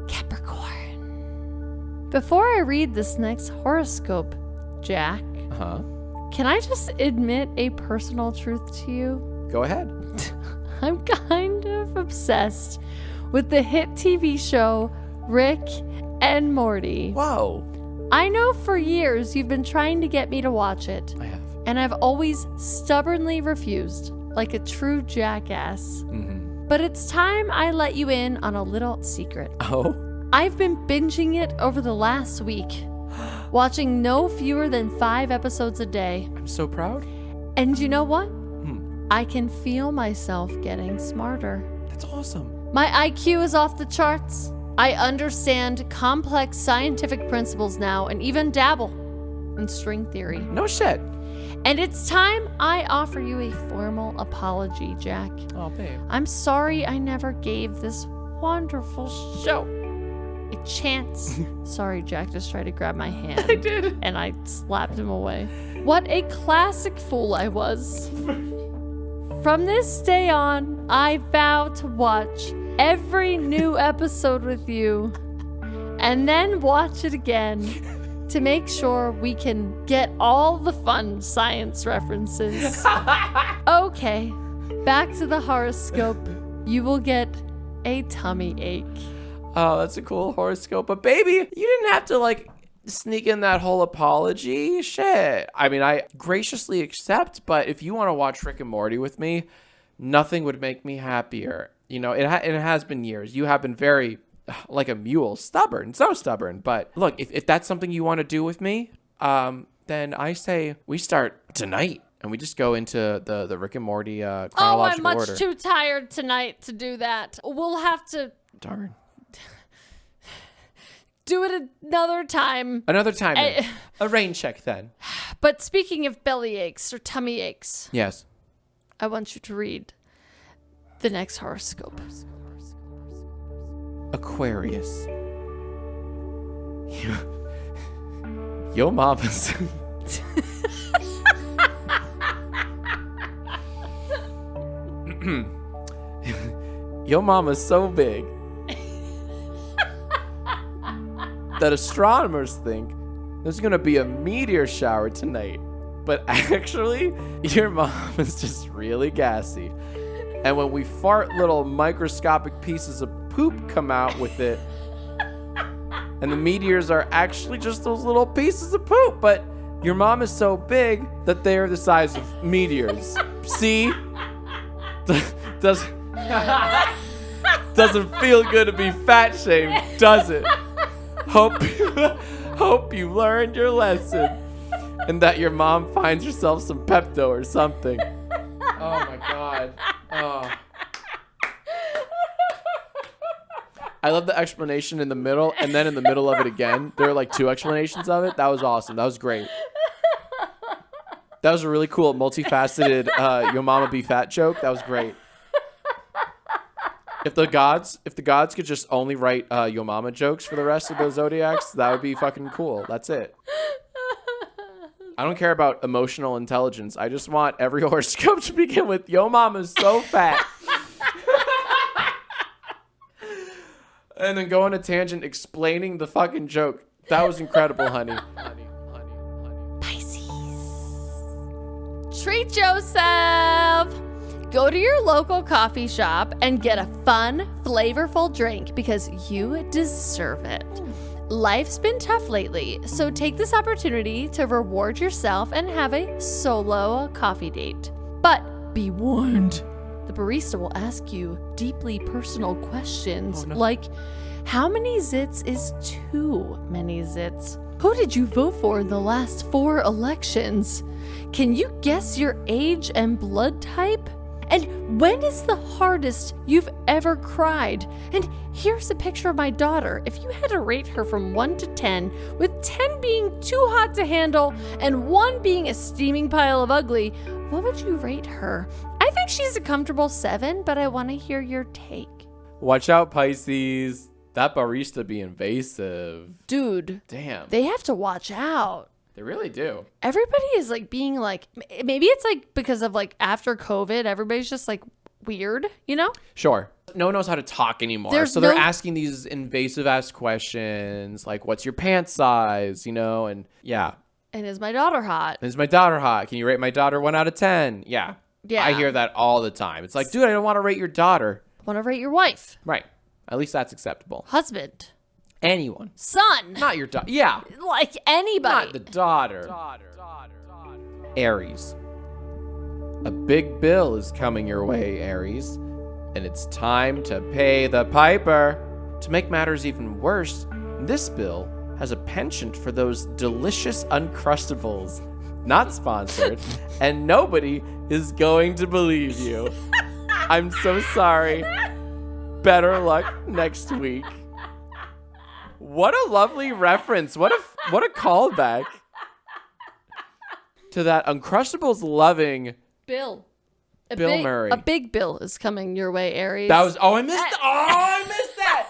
Capricorn. Before I read this next horoscope, Jack, can I just admit a personal truth to you? Go ahead. I'm kind of obsessed with the hit TV show Rick and Morty. Whoa. I know for years you've been trying to get me to watch it. I have. And I've always stubbornly refused, like a true jackass. Mm-hmm. But it's time I let you in on a little secret. Oh? I've been binging it over the last week, watching no fewer than 5 episodes a day. I'm so proud. And you know what? I can feel myself getting smarter. That's awesome. My IQ is off the charts. I understand complex scientific principles now and even dabble in string theory. No shit. And it's time I offer you a formal apology, Jack. Oh, babe. I'm sorry I never gave this wonderful show a chance. Sorry, Jack just tried to grab my hand. I did. And I slapped him away. What a classic fool I was. From this day on, I vow to watch every new episode with you and then watch it again to make sure we can get all the fun science references. Okay, back to the horoscope. You will get a tummy ache. Oh, that's a cool horoscope. But baby, you didn't have to like sneak in that whole apology. Shit. I mean, I graciously accept, but if you want to watch Rick and Morty with me, nothing would make me happier. You know, it has been years. You have been very, like a mule, stubborn, so stubborn. But look, if that's something you want to do with me, then I say we start tonight and we just go into the Rick and Morty chronological order. I'm much too tired tonight to do that. We'll have to... Darn. Do it another time. Another time. Then. A rain check then. But speaking of belly aches or tummy aches. Yes. I want you to read the next horoscope. Aquarius. Yo mama's. Yo mama's so big that astronomers think there's gonna be a meteor shower tonight. But actually, your mom is just really gassy. And when we fart, little microscopic pieces of poop come out with it. And the meteors are actually just those little pieces of poop. But your mom is so big that they're the size of meteors. See? Doesn't feel good to be fat shamed, does it? Hope you learned your lesson. And that your mom finds herself some Pepto or something. Oh my God. Oh. I love the explanation in the middle, and then in the middle of it again. There are like 2 explanations of it. That was awesome. That was great. That was a really cool, multifaceted Yo Mama Be Fat joke. That was great. If the gods could just only write Yo Mama jokes for the rest of the zodiacs, that would be fucking cool. That's it. I don't care about emotional intelligence. I just want every horoscope to begin with, Yo Mama's so fat. And then go on a tangent explaining the fucking joke. That was incredible, honey. Pisces. Treat yourself. Go to your local coffee shop and get a fun, flavorful drink because you deserve it. Life's been tough lately, so take this opportunity to reward yourself and have a solo coffee date. But be warned, the barista will ask you deeply personal questions like, how many zits is too many zits? Who did you vote for in the last 4 elections? Can you guess your age and blood type? And when is the hardest you've ever cried? And here's a picture of my daughter. If you had to rate her from 1 to 10, with 10 being too hot to handle and 1 being a steaming pile of ugly, what would you rate her? I think she's a comfortable 7, but I want to hear your take. Watch out, Pisces. That barista be invasive. Dude. Damn. They have to watch out. They really do. Everybody is like being like, maybe it's like because of like after COVID, everybody's just like weird, you know? Sure. No one knows how to talk anymore. They're asking these invasive ass questions like, what's your pant size? You know, and yeah. And is my daughter hot? Is my daughter hot? Can you rate my daughter 1 out of 10? Yeah. Yeah. I hear that all the time. It's like, dude, I don't want to rate your daughter. I want to rate your wife. Right. At least that's acceptable. Husband. Anyone. Son. Not your daughter. Yeah. Like anybody. Not the daughter. Aries. A big bill is coming your way, Aries. And it's time to pay the piper. To make matters even worse, this bill has a penchant for those delicious Uncrustables. Not sponsored. And nobody is going to believe you. I'm so sorry. Better luck next week. What a lovely reference. What a callback to that Uncrustables loving Bill. Bill Murray. A big bill is coming your way, Aries. I missed that.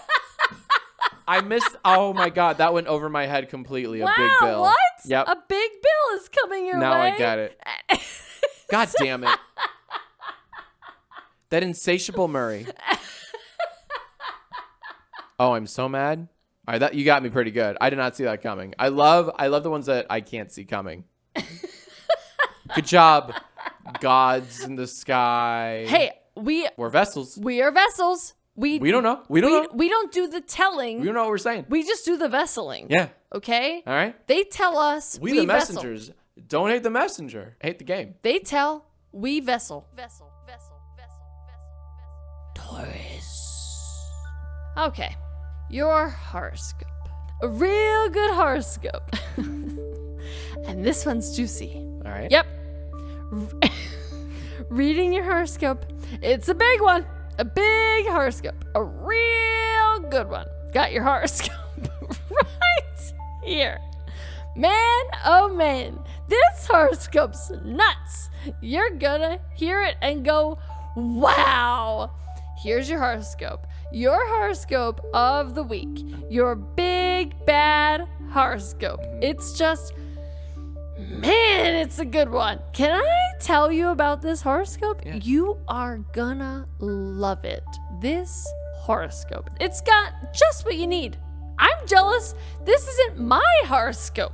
Oh my God, that went over my head completely. Wow, a big bill. What? Yep. A big bill is coming your way. Now I got it. God damn it. That insatiable Murray. Oh, I'm so mad. All right, that you got me pretty good. I did not see that coming. I love the ones that I can't see coming. Good job, gods in the sky. Hey, we're vessels. We are vessels. We don't know. We don't know. We don't do the telling. We don't know what we're saying. We just do the vesseling. Yeah. Okay? All right. They tell us we the messengers. Vessel. Don't hate the messenger. Hate the game. They tell, we vessel. Vessel. Taurus. Okay. Your horoscope. A real good horoscope. And this one's juicy. All right. Yep. Reading your horoscope. It's a big one. A big horoscope. A real good one. Got your horoscope right here. Man, oh man. This horoscope's nuts. You're gonna hear it and go, wow. Here's your horoscope. Your horoscope of the week. Your big, bad horoscope. It's just, man, it's a good one. Can I tell you about this horoscope? Yeah. You are gonna love it. This horoscope. It's got just what you need. I'm jealous. This isn't my horoscope.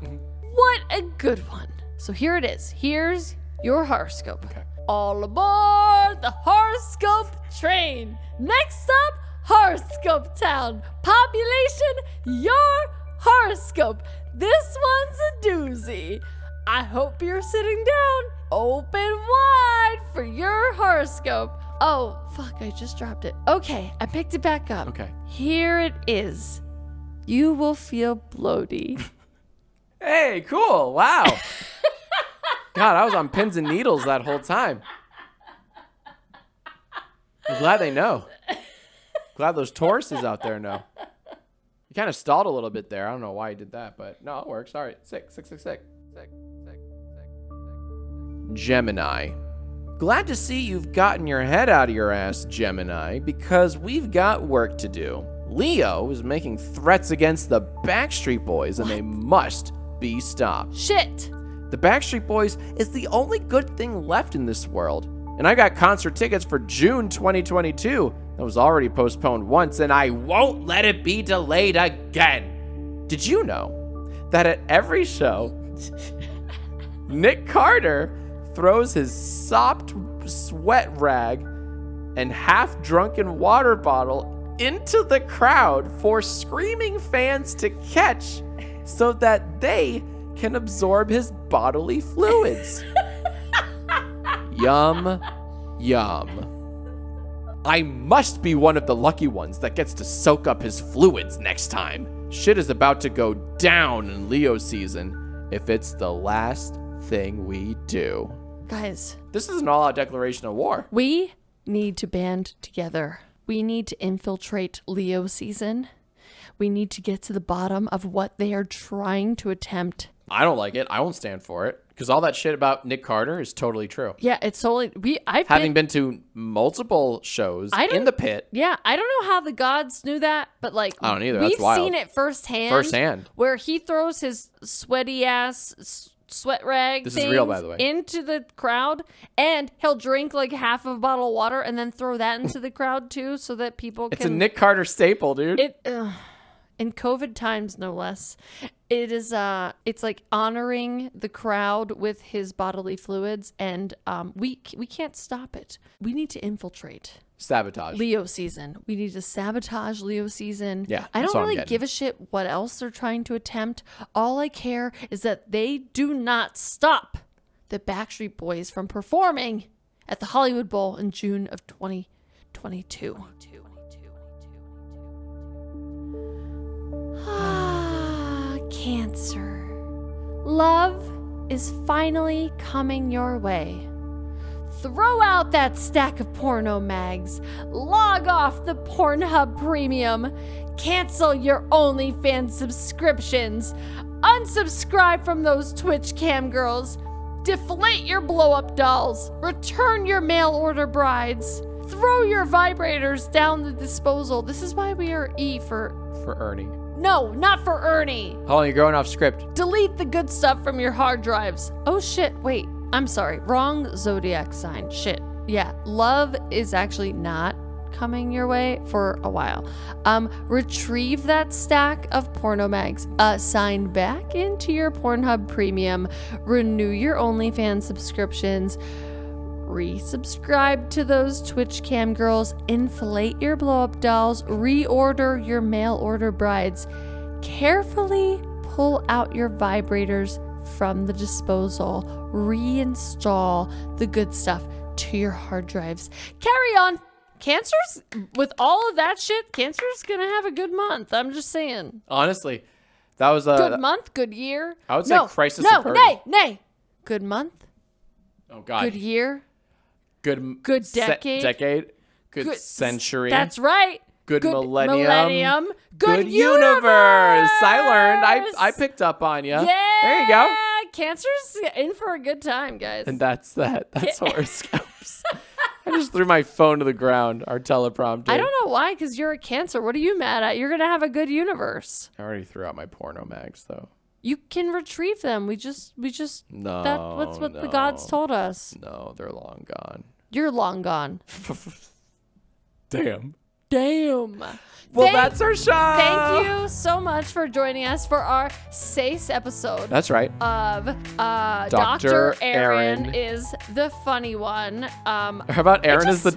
What a good one. So here it is. Here's your horoscope. Okay. All aboard the horoscope train. Next up, horoscope town. Population, your horoscope. This one's a doozy. I hope you're sitting down, open wide for your horoscope. Oh, fuck, I just dropped it. Okay, I picked it back up. Okay. Here it is. You will feel bloaty. Hey, cool. Wow. God, I was on pins and needles that whole time. I'm glad they know. Glad those Tauruses out there know. You kind of stalled a little bit there. I don't know why you did that, but no, it works. All right. Sick. Gemini. Glad to see you've gotten your head out of your ass, Gemini, because we've got work to do. Leo is making threats against the Backstreet Boys, and they must be stopped. Shit. The Backstreet Boys is the only good thing left in this world. And I got concert tickets for June 2022. That was already postponed once, and I won't let it be delayed again. Did you know that at every show, Nick Carter throws his sopped sweat rag and half-drunken water bottle into the crowd for screaming fans to catch so that they can absorb his bodily fluids? Yum, yum. I must be one of the lucky ones that gets to soak up his fluids next time. Shit is about to go down in Leo season if it's the last thing we do. Guys, this is an all-out declaration of war. We need to band together. We need to infiltrate Leo season. We need to get to the bottom of what they are trying to attempt. I don't like it. I won't stand for it. Because all that shit about Nick Carter is totally true. Yeah, it's totally. Having been to multiple shows in the pit. Yeah, I don't know how the gods knew that, but like I don't either. We've That's wild. seen it firsthand. Where he throws his sweaty ass sweat rag this is real, by the way, into the crowd, and he'll drink like half a bottle of water and then throw that into the crowd too, so that people can. It's a Nick Carter staple, dude. In COVID times, no less. It is it's like honoring the crowd with his bodily fluids, and we can't stop it. We need to infiltrate. Sabotage. Leo season. We need to sabotage Leo season. Yeah. I don't really give a shit what else they're trying to attempt. All I care is that they do not stop the Backstreet Boys from performing at the Hollywood Bowl in June of 2022. Cancer. Love is finally coming your way. Throw out that stack of porno mags. Log off the Pornhub Premium. Cancel your OnlyFans subscriptions. Unsubscribe from those Twitch cam girls. Deflate your blow-up dolls. Return your mail order brides. Throw your vibrators down the disposal. This is why we are E for Ernie. No, not for Ernie. Hold on, you're going off script. Delete the good stuff from your hard drives. Oh shit, wait. I'm sorry. Wrong zodiac sign. Shit. Yeah, love is actually not coming your way for a while. Retrieve that stack of porno mags. Sign back into your Pornhub Premium. Renew your OnlyFans subscriptions. Resubscribe to those Twitch cam girls. Inflate your blow-up dolls. Reorder your mail order brides. Carefully pull out your vibrators from the disposal. Reinstall the good stuff to your hard drives. Carry on. Cancer's, with all of that shit, Cancer's gonna have a good month. I'm just saying. Honestly, that was a good month, good year. I would say crisis. Nay. Good month. Oh God. Good year. Good decade. Good century. That's right. Good millennium. Good universe. I learned. I picked up on you. Yeah. There you go. Cancer's in for a good time, guys. And that's that. That's horoscopes. I just threw my phone to the ground. Our teleprompter. I don't know why, because you're a Cancer. What are you mad at? You're gonna have a good universe. I already threw out my porno mags, though. You can retrieve them. We just no. That's what the gods told us. No, they're long gone. You're long gone. Damn. Well, that's our show. Thank you so much for joining us for our SACE episode. That's right. Of Doctor Erin is the funny one. How about Erin is the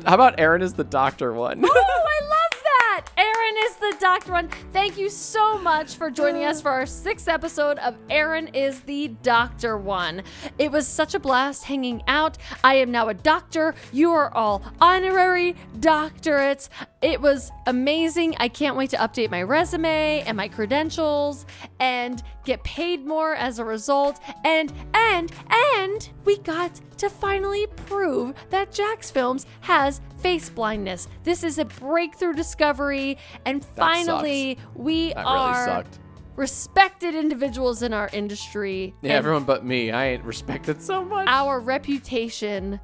doctor one? Oh, I love that. Erin is the doctor one. Thank you so much for joining us for our 6th episode of Erin is the Doctor one. It was such a blast hanging out. I am now a doctor. You are all honorary doctorates. It was amazing. I can't wait to update my resume and my credentials and get paid more as a result. And we got to finally prove that Jackfilms has face blindness. This is a breakthrough discovery, and finally we are respected individuals in our industry. Yeah, everyone but me. I ain't respected so much. Our reputation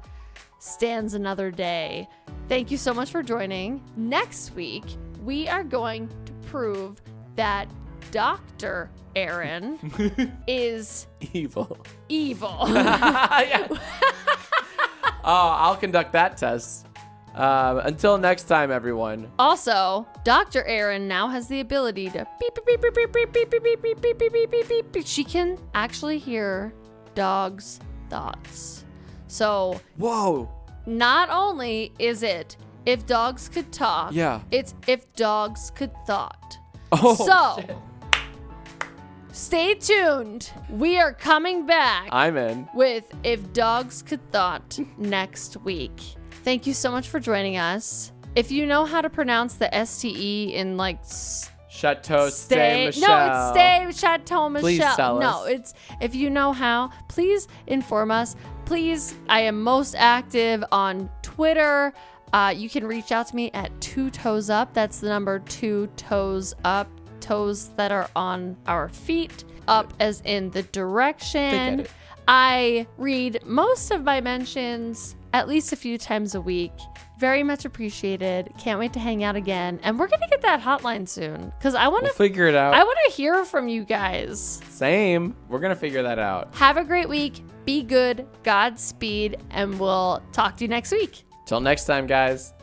stands another day. Thank you so much for joining. Next week, we are going to prove that Dr. Erin is evil. Yeah. I'll conduct that test. Until next time, everyone. Also, Dr. Erin now has the ability to beep, beep, beep, beep, beep, beep, beep, beep, beep, beep, beep, beep, beep, beep. She can actually hear dogs' thoughts. So, whoa. Not only is it if dogs could talk, it's if dogs could thought. Oh, so, shit. Stay tuned. We are coming back. I'm in. With If Dogs Could Thought next week. Thank you so much for joining us. If you know how to pronounce the STE in like Chateau Stay Michelle. No, it's Stay Chateau Michelle. Please tell us. No, it's if you know how, please inform us. Please, I am most active on Twitter. You can reach out to me at 2 toes up. That's the number 2 toes up. Toes that are on our feet. Up as in the direction. I read most of my mentions at least a few times a week. Very much appreciated. Can't wait to hang out again. And we're going to get that hotline soon because we'll figure it out. I want to hear from you guys. Same. We're going to figure that out. Have a great week. Be good. Godspeed. And we'll talk to you next week. Till next time, guys.